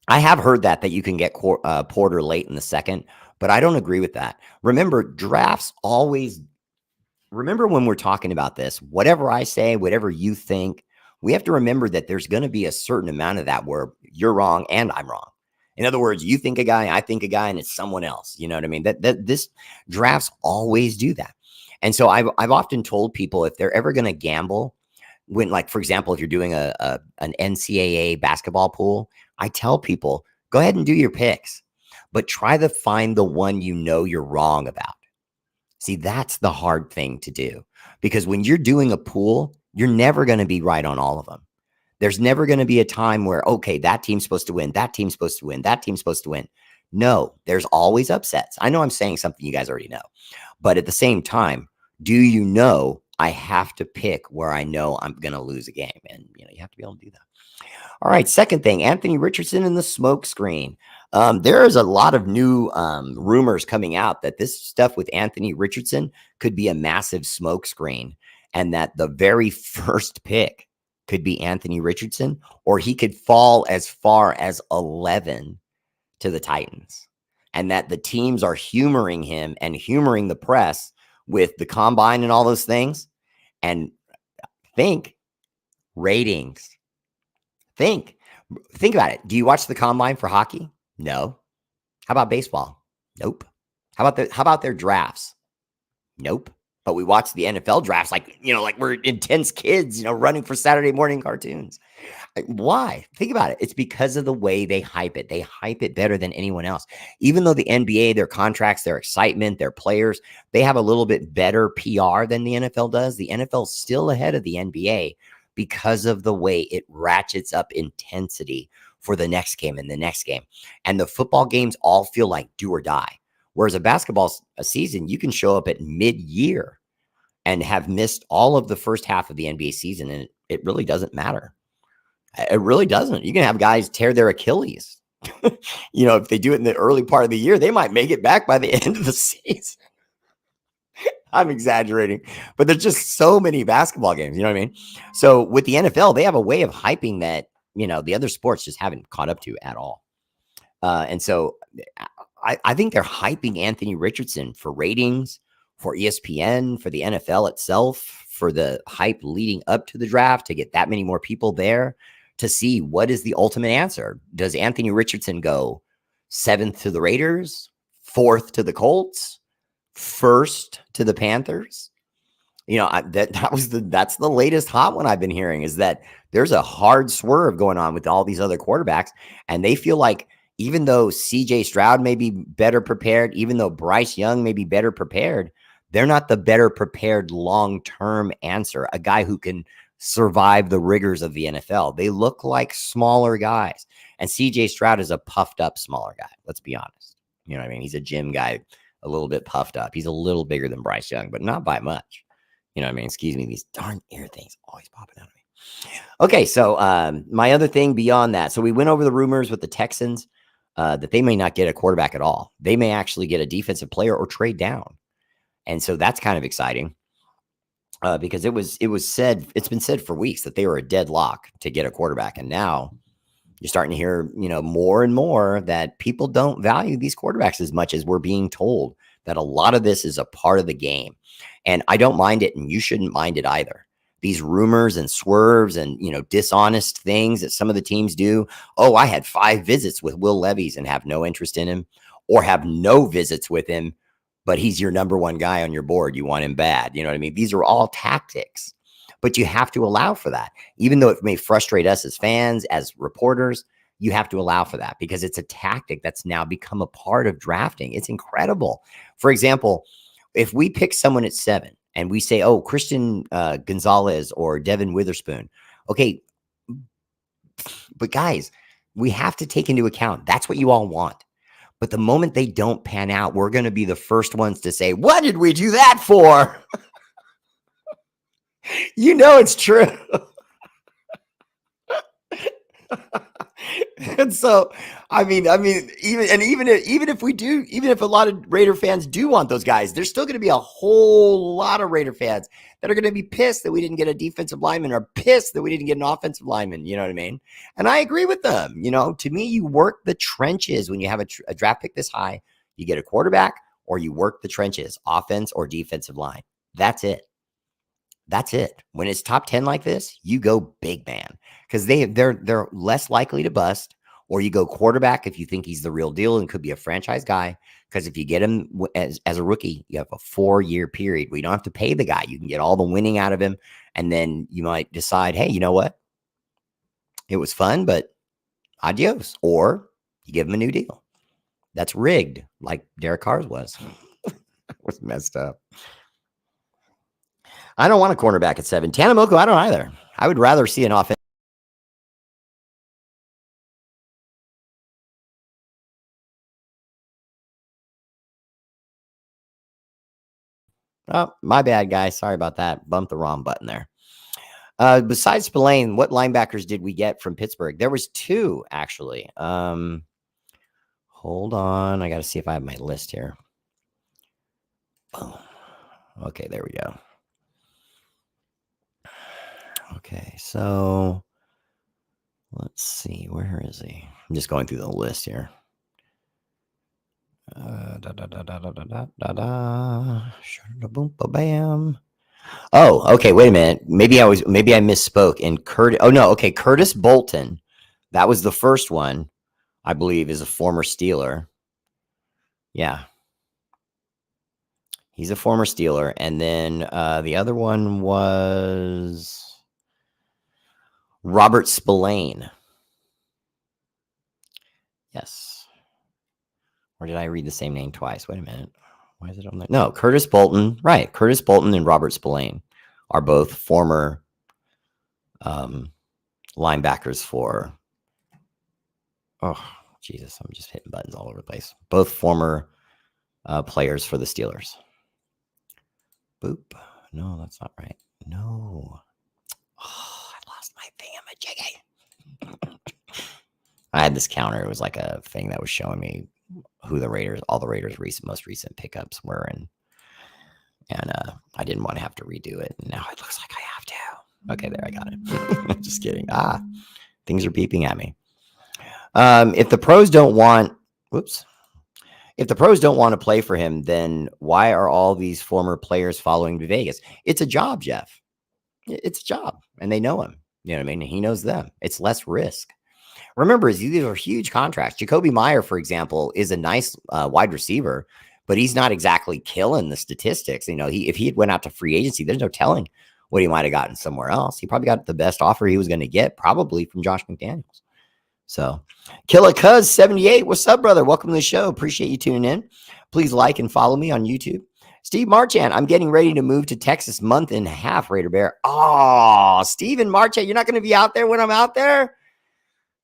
have heard that you can get Porter late in the second, but I don't agree with that. Remember, drafts always... Remember when we're talking about this, whatever I say, whatever you think, we have to remember that there's going to be a certain amount of that where you're wrong and I'm wrong. In other words, you think a guy, I think a guy, and it's someone else. You know what I mean? That this drafts always do that. And so I've often told people if they're ever going to gamble, when, like, for example, if you're doing an NCAA basketball pool, I tell people, go ahead and do your picks, but try to find the one you're wrong about. See, that's the hard thing to do, because when you're doing a pool, you're never going to be right on all of them. There's never going to be a time where, okay, that team's supposed to win, that team's supposed to win, that team's supposed to win. No, there's always upsets. I know I'm saying something you guys already know, but at the same time, do you know I have to pick where I know I'm going to lose a game. And, you have to be able to do that. All right. Second thing, Anthony Richardson and the smoke screen. There is a lot of new rumors coming out that this stuff with Anthony Richardson could be a massive smoke screen, and that the very first pick could be Anthony Richardson, or he could fall as far as 11 to the Titans, and that the teams are humoring him and humoring the press with the combine and all those things. And think ratings. Think about it. Do you watch the combine for hockey? No. How about baseball? Nope. How about their drafts? Nope. But we watch the NFL drafts like we're intense kids, running for Saturday morning cartoons. Why? Think about it. It's because of the way they hype it. They hype it better than anyone else. Even though the NBA, their contracts, their excitement, their players, they have a little bit better PR than the NFL does. The NFL's still ahead of the NBA because of the way it ratchets up intensity for the next game and the next game. And the football games all feel like do or die. Whereas a basketball season, you can show up at mid-year and have missed all of the first half of the NBA season, and it really doesn't matter. It really doesn't. You can have guys tear their Achilles. If they do it in the early part of the year, they might make it back by the end of the season. I'm exaggerating, but there's just so many basketball games. You know what I mean? So with the NFL, they have a way of hyping that, the other sports just haven't caught up to at all. And so I think they're hyping Anthony Richardson for ratings, for ESPN, for the NFL itself, for the hype leading up to the draft, to get that many more people there to see what is the ultimate answer. Does Anthony Richardson go 7th to the Raiders, 4th to the Colts, 1st to the Panthers? That's the latest hot one I've been hearing, is that there's a hard swerve going on with all these other quarterbacks, and they feel like even though CJ Stroud may be better prepared, even though Bryce Young may be better prepared, they're not the better prepared long-term answer, a guy who can survive the rigors of the NFL. They look like smaller guys. And CJ Stroud is a puffed up smaller guy. Let's be honest. You know what I mean? He's a gym guy, a little bit puffed up. He's a little bigger than Bryce Young, but not by much. You know what I mean? Excuse me. These darn ear things always popping out of me. Okay. So my other thing beyond that. So we went over the rumors with the Texans that they may not get a quarterback at all. They may actually get a defensive player or trade down. And so that's kind of exciting because it's been said for weeks that they were a deadlock to get a quarterback. And now you're starting to hear, more and more that people don't value these quarterbacks as much as we're being told, that a lot of this is a part of the game. And I don't mind it, and you shouldn't mind it either. These rumors and swerves and, dishonest things that some of the teams do. Oh, I had 5 visits with Will Levis and have no interest in him, or have no visits with him, but he's your number one guy on your board. You want him bad. You know what I mean? These are all tactics, but you have to allow for that. Even though it may frustrate us as fans, as reporters, you have to allow for that because it's a tactic that's now become a part of drafting. It's incredible. For example, if we pick someone at 7 and we say, oh, Christian Gonzalez or Devin Witherspoon. Okay. But guys, we have to take into account that's what you all want. But the moment they don't pan out, we're going to be the first ones to say, what did we do that for? It's true. And so, even if a lot of Raider fans do want those guys, there's still going to be a whole lot of Raider fans that are going to be pissed that we didn't get a defensive lineman, or pissed that we didn't get an offensive lineman. You know what I mean? And I agree with them. To me, you work the trenches when you have a draft pick this high. You get a quarterback, or you work the trenches, offense or defensive line. That's it. That's it. When it's top 10 like this, you go big man, because they're less likely to bust. Or you go quarterback if you think he's the real deal and could be a franchise guy. Because if you get him as a rookie, you have a 4-year period where you don't have to pay the guy. You can get all the winning out of him. And then you might decide, hey, you know what? It was fun, but adios. Or you give him a new deal. That's rigged, like Derek Carr's was. It was messed up. I don't want a cornerback at 7. Tannemoku, I don't either. I would rather see an offense. Oh, my bad, guys. Sorry about that. Bumped the wrong button there. Besides Spillane, what linebackers did we get from Pittsburgh? There was 2, actually. Hold on. I got to see if I have my list here. Oh, okay, there we go. Okay, so let's see. Where is he? I'm just going through the list here. Bam. Oh, okay. Wait a minute. Maybe I misspoke. And Curtis Bolton. That was the first one, I believe, is a former Steeler. Yeah. He's a former Steeler. And then the other one was Robert Spillane. Yes. Or did I read the same name twice? Wait a minute. Why is it on there? No, Curtis Bolton. Right. Curtis Bolton and Robert Spillane are both former linebackers for... Oh, Jesus. I'm just hitting buttons all over the place. Both former players for the Steelers. Boop. No, that's not right. No. Oh, I lost my thingamajiggy. I had this counter. It was like a thing that was showing me who all the Raiders' most recent pickups were, and I didn't want to have to redo it. And now it looks like I have to. Okay, there, I got it. Just kidding. Things are beeping at me. If the pros don't want to play for him, then why are all these former players following to Vegas? It's a job, Jeff. It's a job, and they know him. You know what I mean? And he knows them. It's less risk. Remember, these are huge contracts. Jacoby Meyer, for example, is a nice wide receiver, but he's not exactly killing the statistics. You know, if he had went out to free agency, there's no telling what he might have gotten somewhere else. He probably got the best offer he was going to get, probably from Josh McDaniels. So, Killa Cuz 78, what's up, brother? Welcome to the show. Appreciate you tuning in. Please like and follow me on YouTube. Steve Marchand, I'm getting ready to move to Texas, month and a half, Raider Bear. Oh, Steven Marchand, you're not going to be out there when I'm out there?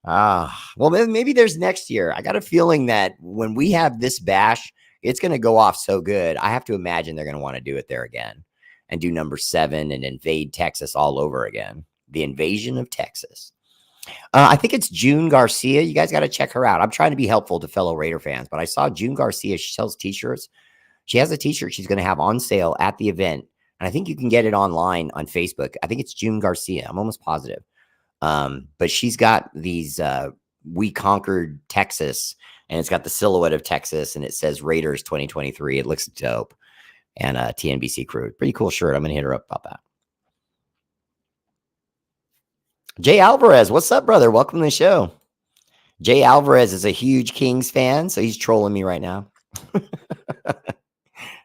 Well, maybe there's next year. I got a feeling that when we have this bash, it's going to go off so good. I have to imagine they're going to want to do it there again and do number 7 and invade Texas all over again. The invasion of Texas. I think it's June Garcia. You guys got to check her out. I'm trying to be helpful to fellow Raider fans, but I saw June Garcia. She sells t-shirts. She has a t-shirt she's going to have on sale at the event. And I think you can get it online on Facebook. I think it's June Garcia. I'm almost positive. But she's got these, we conquered Texas, and it's got the silhouette of Texas, and it says Raiders 2023. It looks dope. And TNBC crew. Pretty cool shirt. I'm going to hit her up about that. Jay Alvarez, what's up, brother? Welcome to the show. Jay Alvarez is a huge Kings fan, so he's trolling me right now.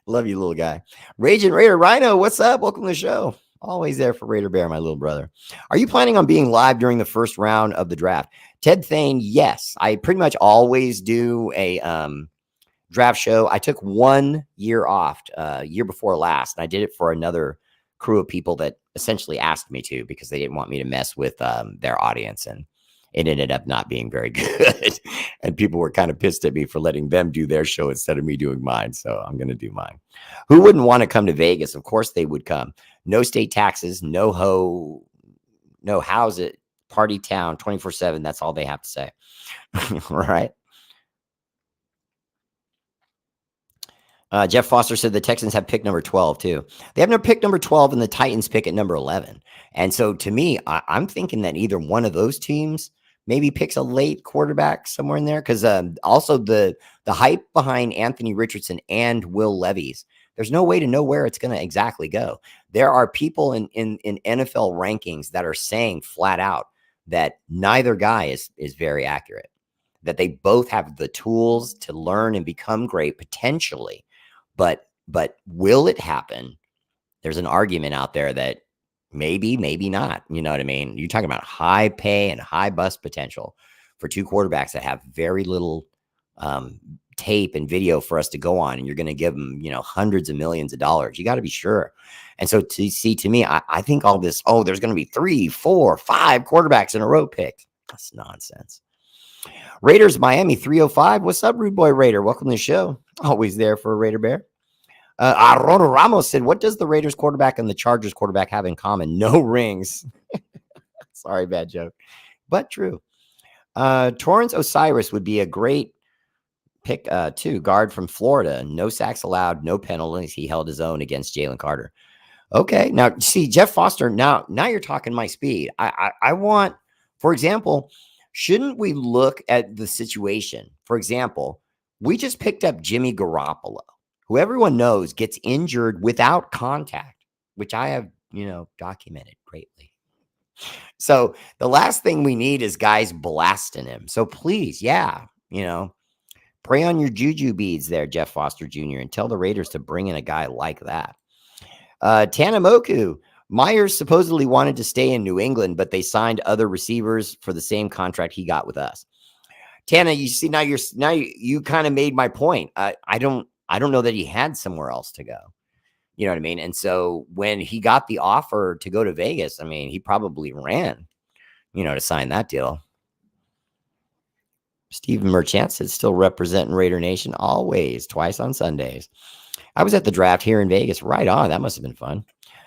Love you, little guy. Raging Raider Rhino, what's up? Welcome to the show. Always there for Raider Bear, my little brother. Are you planning on being live during the first round of the draft? Ted Thane, yes. I pretty much always do a draft show. I took 1 year off, year before last, and I did it for another crew of people that essentially asked me to because they didn't want me to mess with their audience, and it ended up not being very good. And people were kind of pissed at me for letting them do their show instead of me doing mine. So I'm going to do mine. Who wouldn't want to come to Vegas? Of course they would come. No state taxes, no house it, party town, 24/7. That's all they have to say. Right? Jeff Foster said the Texans have pick number 12 too. They have no pick number 12 and the Titans pick at number 11. And so to me, I'm thinking that either one of those teams maybe picks a late quarterback somewhere in there. Because also the hype behind Anthony Richardson and Will Levis, there's no way to know where it's going to exactly go. There are people in NFL rankings that are saying flat out that neither guy is very accurate, that they both have the tools to learn and become great potentially. But will it happen? There's an argument out there that maybe not. You know what I mean? You're talking about high pay and high bust potential for two quarterbacks that have very little tape and video for us to go on. And you're going to give them, hundreds of millions of dollars. You got to be sure. And so to me, I think all this, there's going to be 3, 4, 5 quarterbacks in a row picked. That's nonsense. Raiders, Miami 305. What's up, Rude Boy Raider? Welcome to the show. Always there for a Raider Bear. Aurora Ramos said, what does the Raiders quarterback and the Chargers quarterback have in common? No rings. Sorry, bad joke, but true. Torrance Osiris would be a great pick, too. Guard from Florida. No sacks allowed, no penalties. He held his own against Jalen Carter. Okay, now see Jeff Foster. Now you're talking my speed. I want, for example, shouldn't we look at the situation? For example, we just picked up Jimmy Garoppolo, who everyone knows gets injured without contact, which I have, documented greatly. So the last thing we need is guys blasting him. So please, pray on your juju beads there, Jeff Foster Jr., and tell the Raiders to bring in a guy like that. Tanamoku, Myers supposedly wanted to stay in New England, but they signed other receivers for the same contract he got with us. Tana, you see, now you kind of made my point. I don't know that he had somewhere else to go. You know what I mean? And so when he got the offer to go to Vegas, I mean, he probably ran, to sign that deal. Stephen Merchant said, still representing Raider Nation always, twice on Sundays. I was at the draft here in Vegas. Right on. That must have been fun.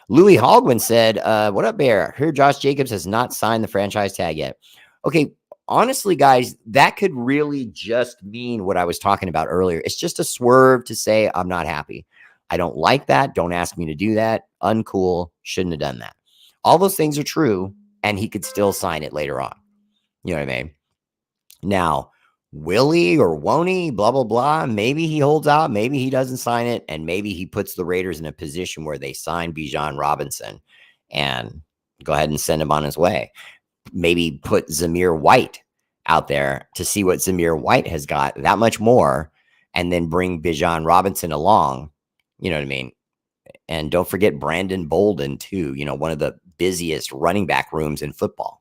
Louis Hogwin said, what up, Bear? Here, Josh Jacobs has not signed the franchise tag yet. Okay, honestly, guys, that could really just mean what I was talking about earlier. It's just a swerve to say, I'm not happy. I don't like that. Don't ask me to do that. Uncool. Shouldn't have done that. All those things are true, and he could still sign it later on. You know what I mean? Now, will he or won't he? Blah, blah, blah. Maybe he holds out. Maybe he doesn't sign it. And maybe he puts the Raiders in a position where they sign Bijan Robinson and go ahead and send him on his way. Maybe put Zamir White out there to see what Zamir White has got, that much more, and then bring Bijan Robinson along. You know what I mean? And don't forget Brandon Bolden, too. One of the busiest running back rooms in football.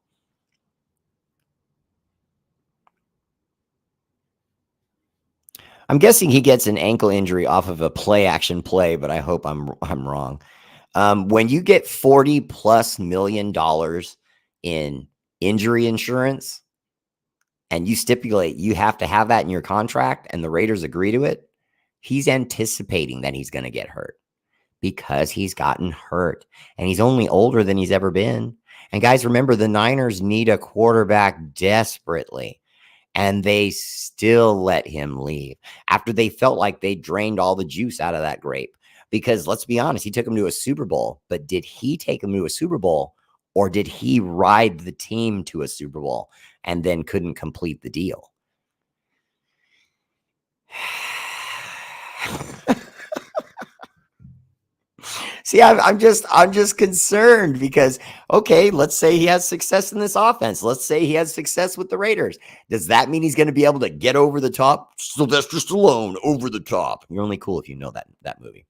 I'm guessing he gets an ankle injury off of a play action play, but I hope I'm wrong. When you get $40+ million in injury insurance and you stipulate you have to have that in your contract and the Raiders agree to it, he's anticipating that he's going to get hurt because he's gotten hurt and he's only older than he's ever been. And guys, remember, the Niners need a quarterback desperately. And they still let him leave after they felt like they drained all the juice out of that grape. Because let's be honest, he took him to a Super Bowl. But did he take him to a Super Bowl, or did he ride the team to a Super Bowl and then couldn't complete the deal? See, I'm just concerned because, okay, let's say he has success in this offense. Let's say he has success with the Raiders. Does that mean he's going to be able to get over the top? Sylvester Stallone, Over the Top. You're only cool if you know that movie.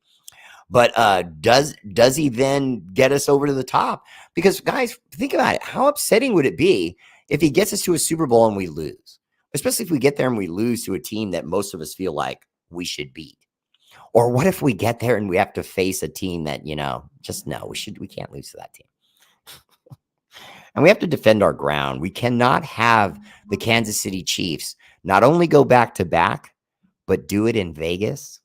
But does he then get us over to the top? Because, guys, think about it. How upsetting would it be if he gets us to a Super Bowl and we lose? Especially if we get there and we lose to a team that most of us feel like we should beat. Or what if we get there and we have to face a team that, we can't lose to that team. And we have to defend our ground. We cannot have the Kansas City Chiefs not only go back to back, but do it in Vegas.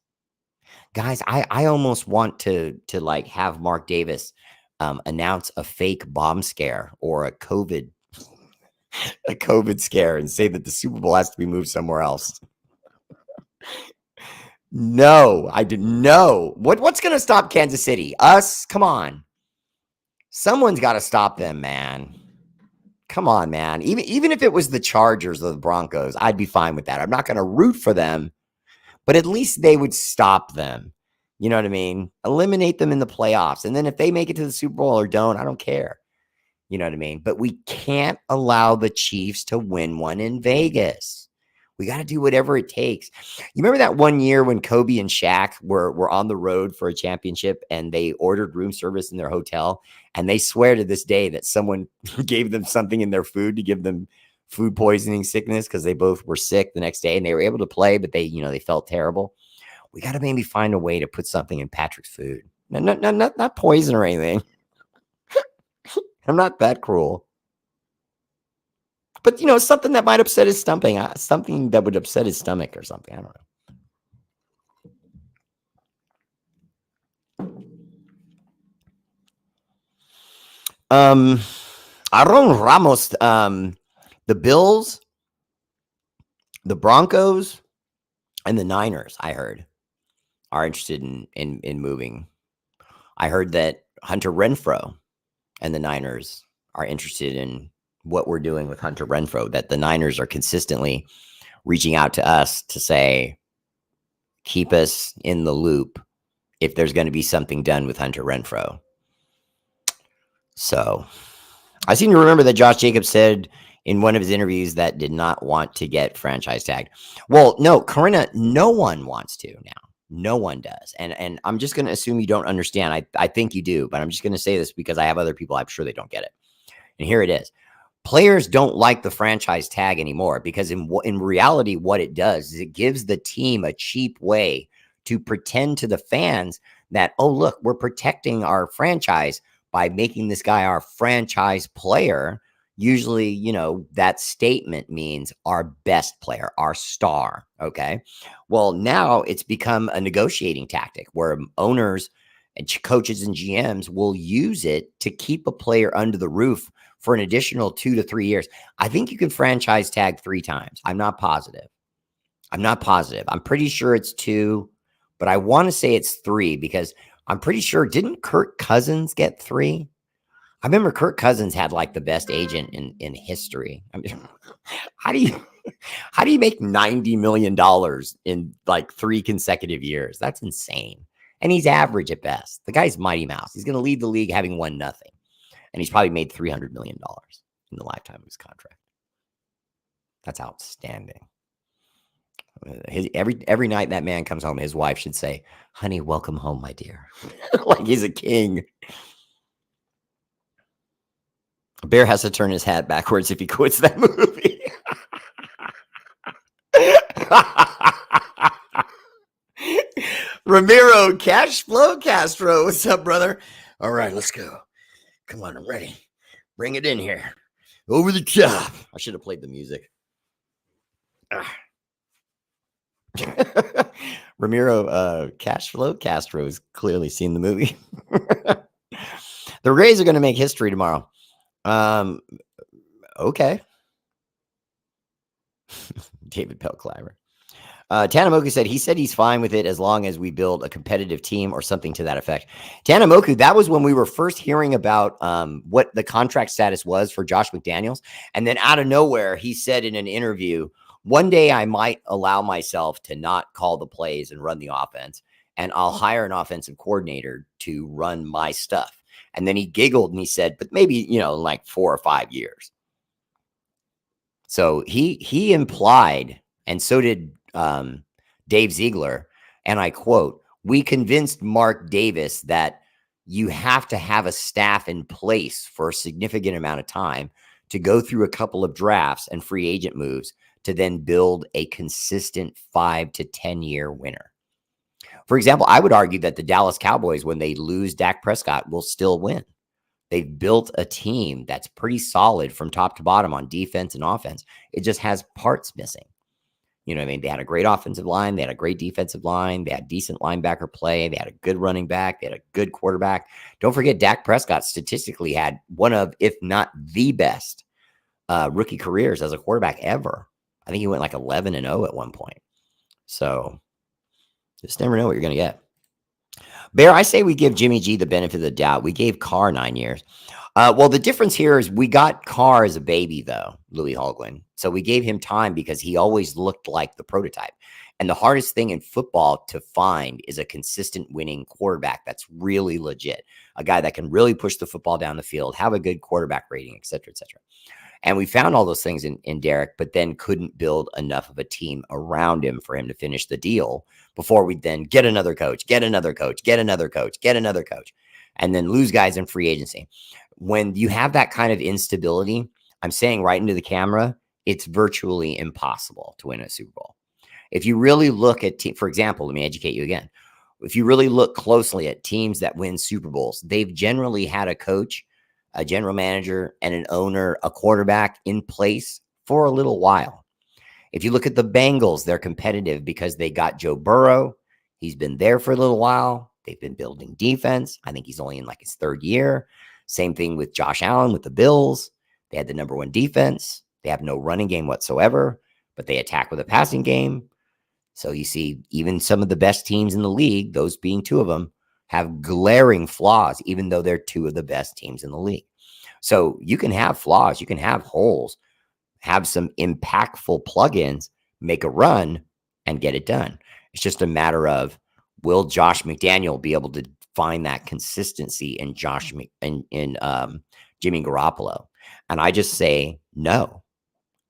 Guys, I almost want to like have Mark Davis announce a fake bomb scare or a COVID scare and say that the Super Bowl has to be moved somewhere else. No, I didn't know. What's going to stop Kansas City? Us? Come on. Someone's got to stop them, man. Come on, man. Even if it was the Chargers or the Broncos, I'd be fine with that. I'm not going to root for them, but at least they would stop them. You know what I mean? Eliminate them in the playoffs. And then if they make it to the Super Bowl or don't, I don't care. You know what I mean? But we can't allow the Chiefs to win one in Vegas. We got to do whatever it takes. You remember that one year when Kobe and Shaq were on the road for a championship and they ordered room service in their hotel, and they swear to this day that someone gave them something in their food to give them food poisoning sickness because they both were sick the next day and they were able to play, but they felt terrible. We got to maybe find a way to put something in Patrick's food. Not poison or anything. I'm not that cruel. But, something that might upset his stomach, something that would upset his stomach or something. I don't know. Aaron Ramos, the Bills, the Broncos, and the Niners, I heard, are interested in moving. I heard that Hunter Renfrow and the Niners are interested in what we're doing with Hunter Renfrow, that the Niners are consistently reaching out to us to say, keep us in the loop if there's going to be something done with Hunter Renfrow. So I seem to remember that Josh Jacobs said in one of his interviews that did not want to get franchise tagged. Well, no, Corinna, no one wants to now. No one does. And I'm just going to assume you don't understand. I think you do, but I'm just going to say this because I have other people, I'm sure they don't get it. And here it is. Players don't like the franchise tag anymore because in reality, what it does is it gives the team a cheap way to pretend to the fans that, oh, look, we're protecting our franchise by making this guy our franchise player. Usually, you know, that statement means our best player, our star. Okay. Well, now it's become a negotiating tactic where owners and coaches and GMs will use it to keep a player under the roof for an additional 2 to 3 years. I think you can franchise tag 3 times. I'm not positive. I'm pretty sure it's 2, but I want to say it's 3 because I'm pretty sure, didn't Kirk Cousins get 3? I remember Kirk Cousins had like the best agent in history. I mean, how do you make $90 million in like 3 consecutive years? That's insane. And he's average at best. The guy's Mighty Mouse. He's going to lead the league having won nothing. And he's probably made $300 million in the lifetime of his contract. That's outstanding. Every night that man comes home, his wife should say, honey, welcome home, my dear. Like he's a king. Bear has to turn his hat backwards if he quits that movie. Ramiro, cash flow Castro. What's up, brother? All right, let's go. Come on, I'm ready. Bring it in here. Over the top. I should have played the music. Ramiro, cash flow Castro has clearly seen the movie. The Rays are going to make history tomorrow. Okay. David Pelcliver. Tanamoku said he's fine with it as long as we build a competitive team or something to that effect. Tanamoku, that was when we were first hearing about what the contract status was for Josh McDaniels. And then out of nowhere, he said in an interview, one day I might allow myself to not call the plays and run the offense, and I'll hire an offensive coordinator to run my stuff. And then he giggled and he said, but maybe, you know, like 4 or 5 years. So he implied, and so did Dave Ziegler, and I quote, we convinced Mark Davis that you have to have a staff in place for a significant amount of time to go through a couple of drafts and free agent moves to then build a consistent 5 to 10 year winner. For example, I would argue that the Dallas Cowboys, when they lose Dak Prescott, will still win. They've built a team that's pretty solid from top to bottom on defense and offense. It just has parts missing. You know what I mean? They had a great offensive line. They had a great defensive line. They had decent linebacker play. They had a good running back. They had a good quarterback. Don't forget, Dak Prescott statistically had one of, if not the best rookie careers as a quarterback ever. I think he went like 11-0 at one point. So just never know what you're going to get. Bear, I say we give Jimmy G the benefit of the doubt. We gave Carr 9 years. Well, the difference here is we got Carr as a baby, though, Louis Holguin. So we gave him time because he always looked like the prototype. And the hardest thing in football to find is a consistent winning quarterback that's really legit, a guy that can really push the football down the field, have a good quarterback rating, et cetera, et cetera. And we found all those things in Derek, but then couldn't build enough of a team around him for him to finish the deal before we then get another coach, get another coach, get another coach, get another coach, and then lose guys in free agency. When you have that kind of instability, I'm saying right into the camera, it's virtually impossible to win a Super Bowl. If you really look at, for example, let me educate you again. If you really look closely at teams that win Super Bowls, they've generally had a coach, a general manager, and an owner, a quarterback in place for a little while. If you look at the Bengals, they're competitive because they got Joe Burrow. He's been there for a little while. They've been building defense. I think he's only in like his 3rd year. Same thing with Josh Allen with the Bills. They had the number 1 defense. They have no running game whatsoever, but they attack with a passing game. So you see, even some of the best teams in the league, those being 2 of them, have glaring flaws, even though they're 2 of the best teams in the league. So you can have flaws, you can have holes, have some impactful plugins, make a run, and get it done. It's just a matter of, will Josh McDaniel be able to find that consistency in Jimmy Garoppolo? And I just say no.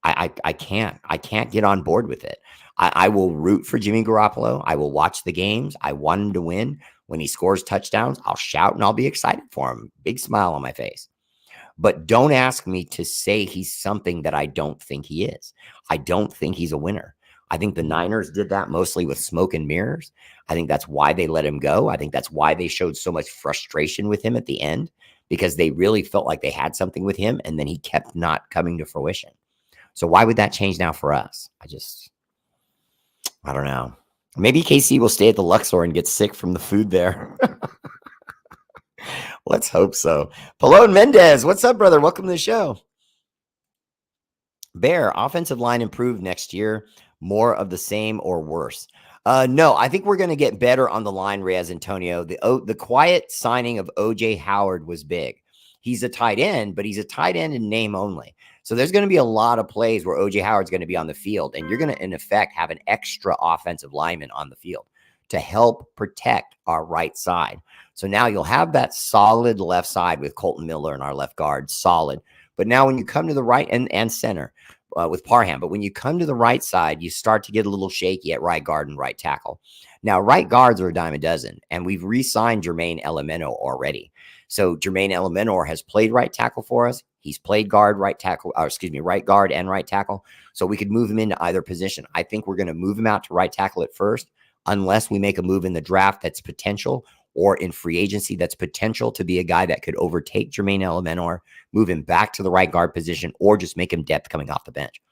I can't get on board with it. I will root for Jimmy Garoppolo. I will watch the games. I want him to win. When he scores touchdowns, I'll shout and I'll be excited for him. Big smile on my face. But don't ask me to say he's something that I don't think he is. I don't think he's a winner. I think the Niners did that mostly with smoke and mirrors. I think that's why they let him go. I think that's why they showed so much frustration with him at the end, because they really felt like they had something with him, and then he kept not coming to fruition. So why would that change now for us? I don't know. Maybe KC will stay at the Luxor and get sick from the food there. Let's hope so. Palone Mendez, what's up, brother? Welcome to the show. Bear, offensive line improved next year. More of the same or worse? No, I think we're going to get better on the line, Reyes Antonio. The quiet signing of OJ Howard was big. He's a tight end, but he's a tight end in name only. So there's going to be a lot of plays where OJ Howard's going to be on the field, and you're going to, in effect, have an extra offensive lineman on the field to help protect our right side. So now you'll have that solid left side with Colton Miller and our left guard, solid. But now when you come to the right and center with Parham, but when you come to the right side, you start to get a little shaky at right guard and right tackle. Now, right guards are a dime a dozen, and we've re-signed Jermaine Elemento already. So Jermaine Elementor has played right tackle for us. He's played right guard and right tackle. So we could move him into either position. I think we're going to move him out to right tackle at first, unless we make a move in the draft that's potential, or in free agency that's potential to be a guy that could overtake Jermaine Elementor, move him back to the right guard position, or just make him depth coming off the bench.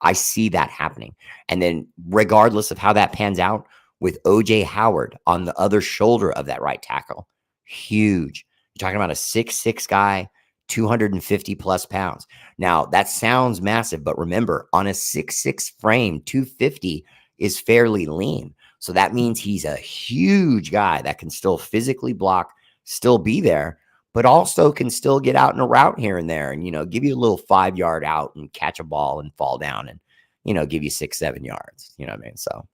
I see that happening. And then regardless of how that pans out, with OJ Howard on the other shoulder of that right tackle, huge. You're talking about a 6'6" guy, 250 plus pounds. Now, that sounds massive, but remember, on a 6'6" frame, 250 is fairly lean. So that means he's a huge guy that can still physically block, still be there, but also can still get out in a route here and there and, give you a little 5-yard out and catch a ball and fall down and, give you 6-7 yards. You know what I mean? So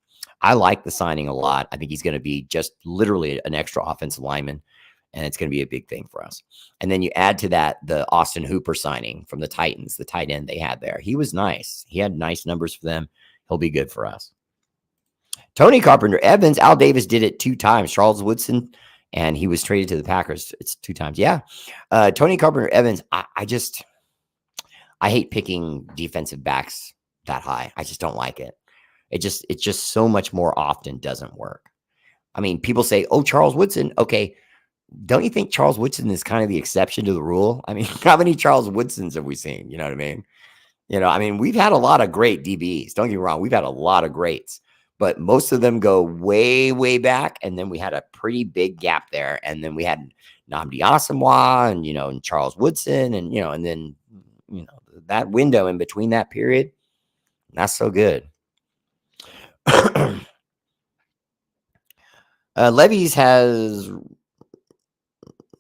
I like the signing a lot. I think he's going to be just literally an extra offensive lineman, and it's going to be a big thing for us. And then you add to that the Austin Hooper signing from the Titans, the tight end they had there. He was nice. He had nice numbers for them. He'll be good for us. Tony Carpenter Evans, Al Davis did it 2 times. Charles Woodson, and he was traded to the Packers. It's 2 times. Yeah. Tony Carpenter Evans, I hate picking defensive backs that high. I just don't like it. It just so much more often doesn't work. I mean, people say, oh, Charles Woodson. Okay. Don't you think Charles Woodson is kind of the exception to the rule? I mean, how many Charles Woodsons have we seen? You know what I mean? We've had a lot of great DBs. Don't get me wrong. We've had a lot of greats, but most of them go way, way back. And then we had a pretty big gap there. And then we had Nnamdi Asomugha and, and Charles Woodson and, and then, that window in between that period, not so good. Levy's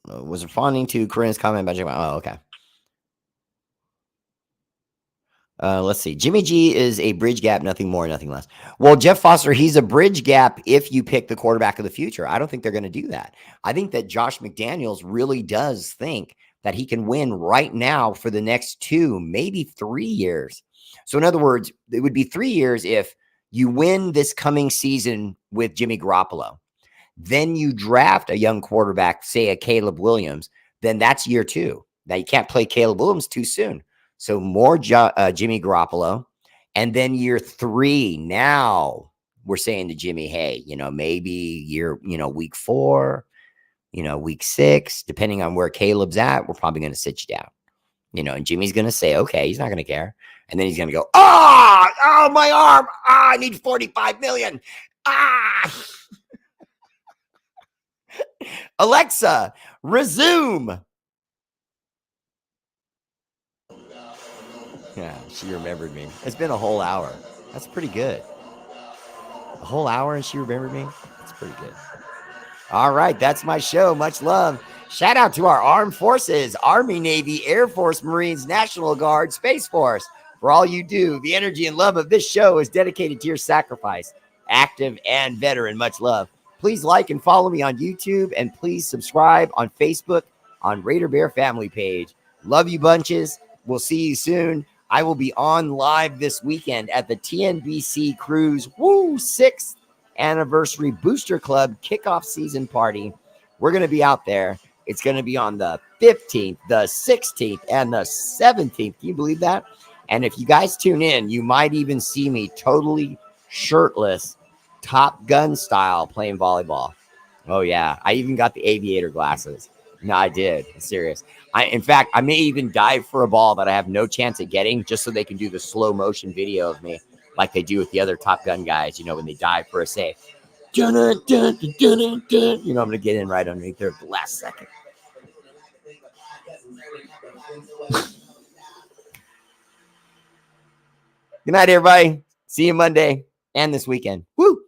was responding to Corinne's comment about Jimmy. Oh, okay. Let's see. Jimmy G is a bridge gap, nothing more, nothing less. Well, Jeff Foster, he's a bridge gap if you pick the quarterback of the future. I don't think they're going to do that. I think that Josh McDaniels really does think that he can win right now for the next 2, maybe 3 years. So in other words, it would be 3 years if you win this coming season with Jimmy Garoppolo. Then you draft a young quarterback, say a Caleb Williams, then that's year 2. Now you can't play Caleb Williams too soon. So more Jimmy Garoppolo. And then year 3, now we're saying to Jimmy, hey, maybe week 4, week 6, depending on where Caleb's at, we're probably going to sit you down. And Jimmy's going to say, okay, he's not going to care. And then he's going to go, oh, my arm. I need 45 million. Alexa, resume. Yeah, she remembered me. It's been a whole hour. That's pretty good. A whole hour and she remembered me? That's pretty good. All right, that's my show. Much love. Shout out to our armed forces, Army, Navy, Air Force, Marines, National Guard, Space Force. For all you do, the energy and love of this show is dedicated to your sacrifice, active and veteran. Much love. Please like and follow me on YouTube, and please subscribe on Facebook on R8RBEAR Bear family page. Love you bunches. We'll see you soon. I will be on live this weekend at the TNBC Cruise 6th Anniversary Booster Club kickoff season party. We're going to be out there. It's going to be on the 15th, the 16th, and the 17th. Can you believe that? And if you guys tune in, you might even see me totally shirtless, Top Gun style, playing volleyball. Oh, yeah. I even got the aviator glasses. No, I did. I'm serious. In fact, I may even dive for a ball that I have no chance of getting just so they can do the slow motion video of me like they do with the other Top Gun guys, you know, when they dive for a save. You know, I'm going to get in right underneath there at the last second. Good night, everybody. See you Monday and this weekend. Woo!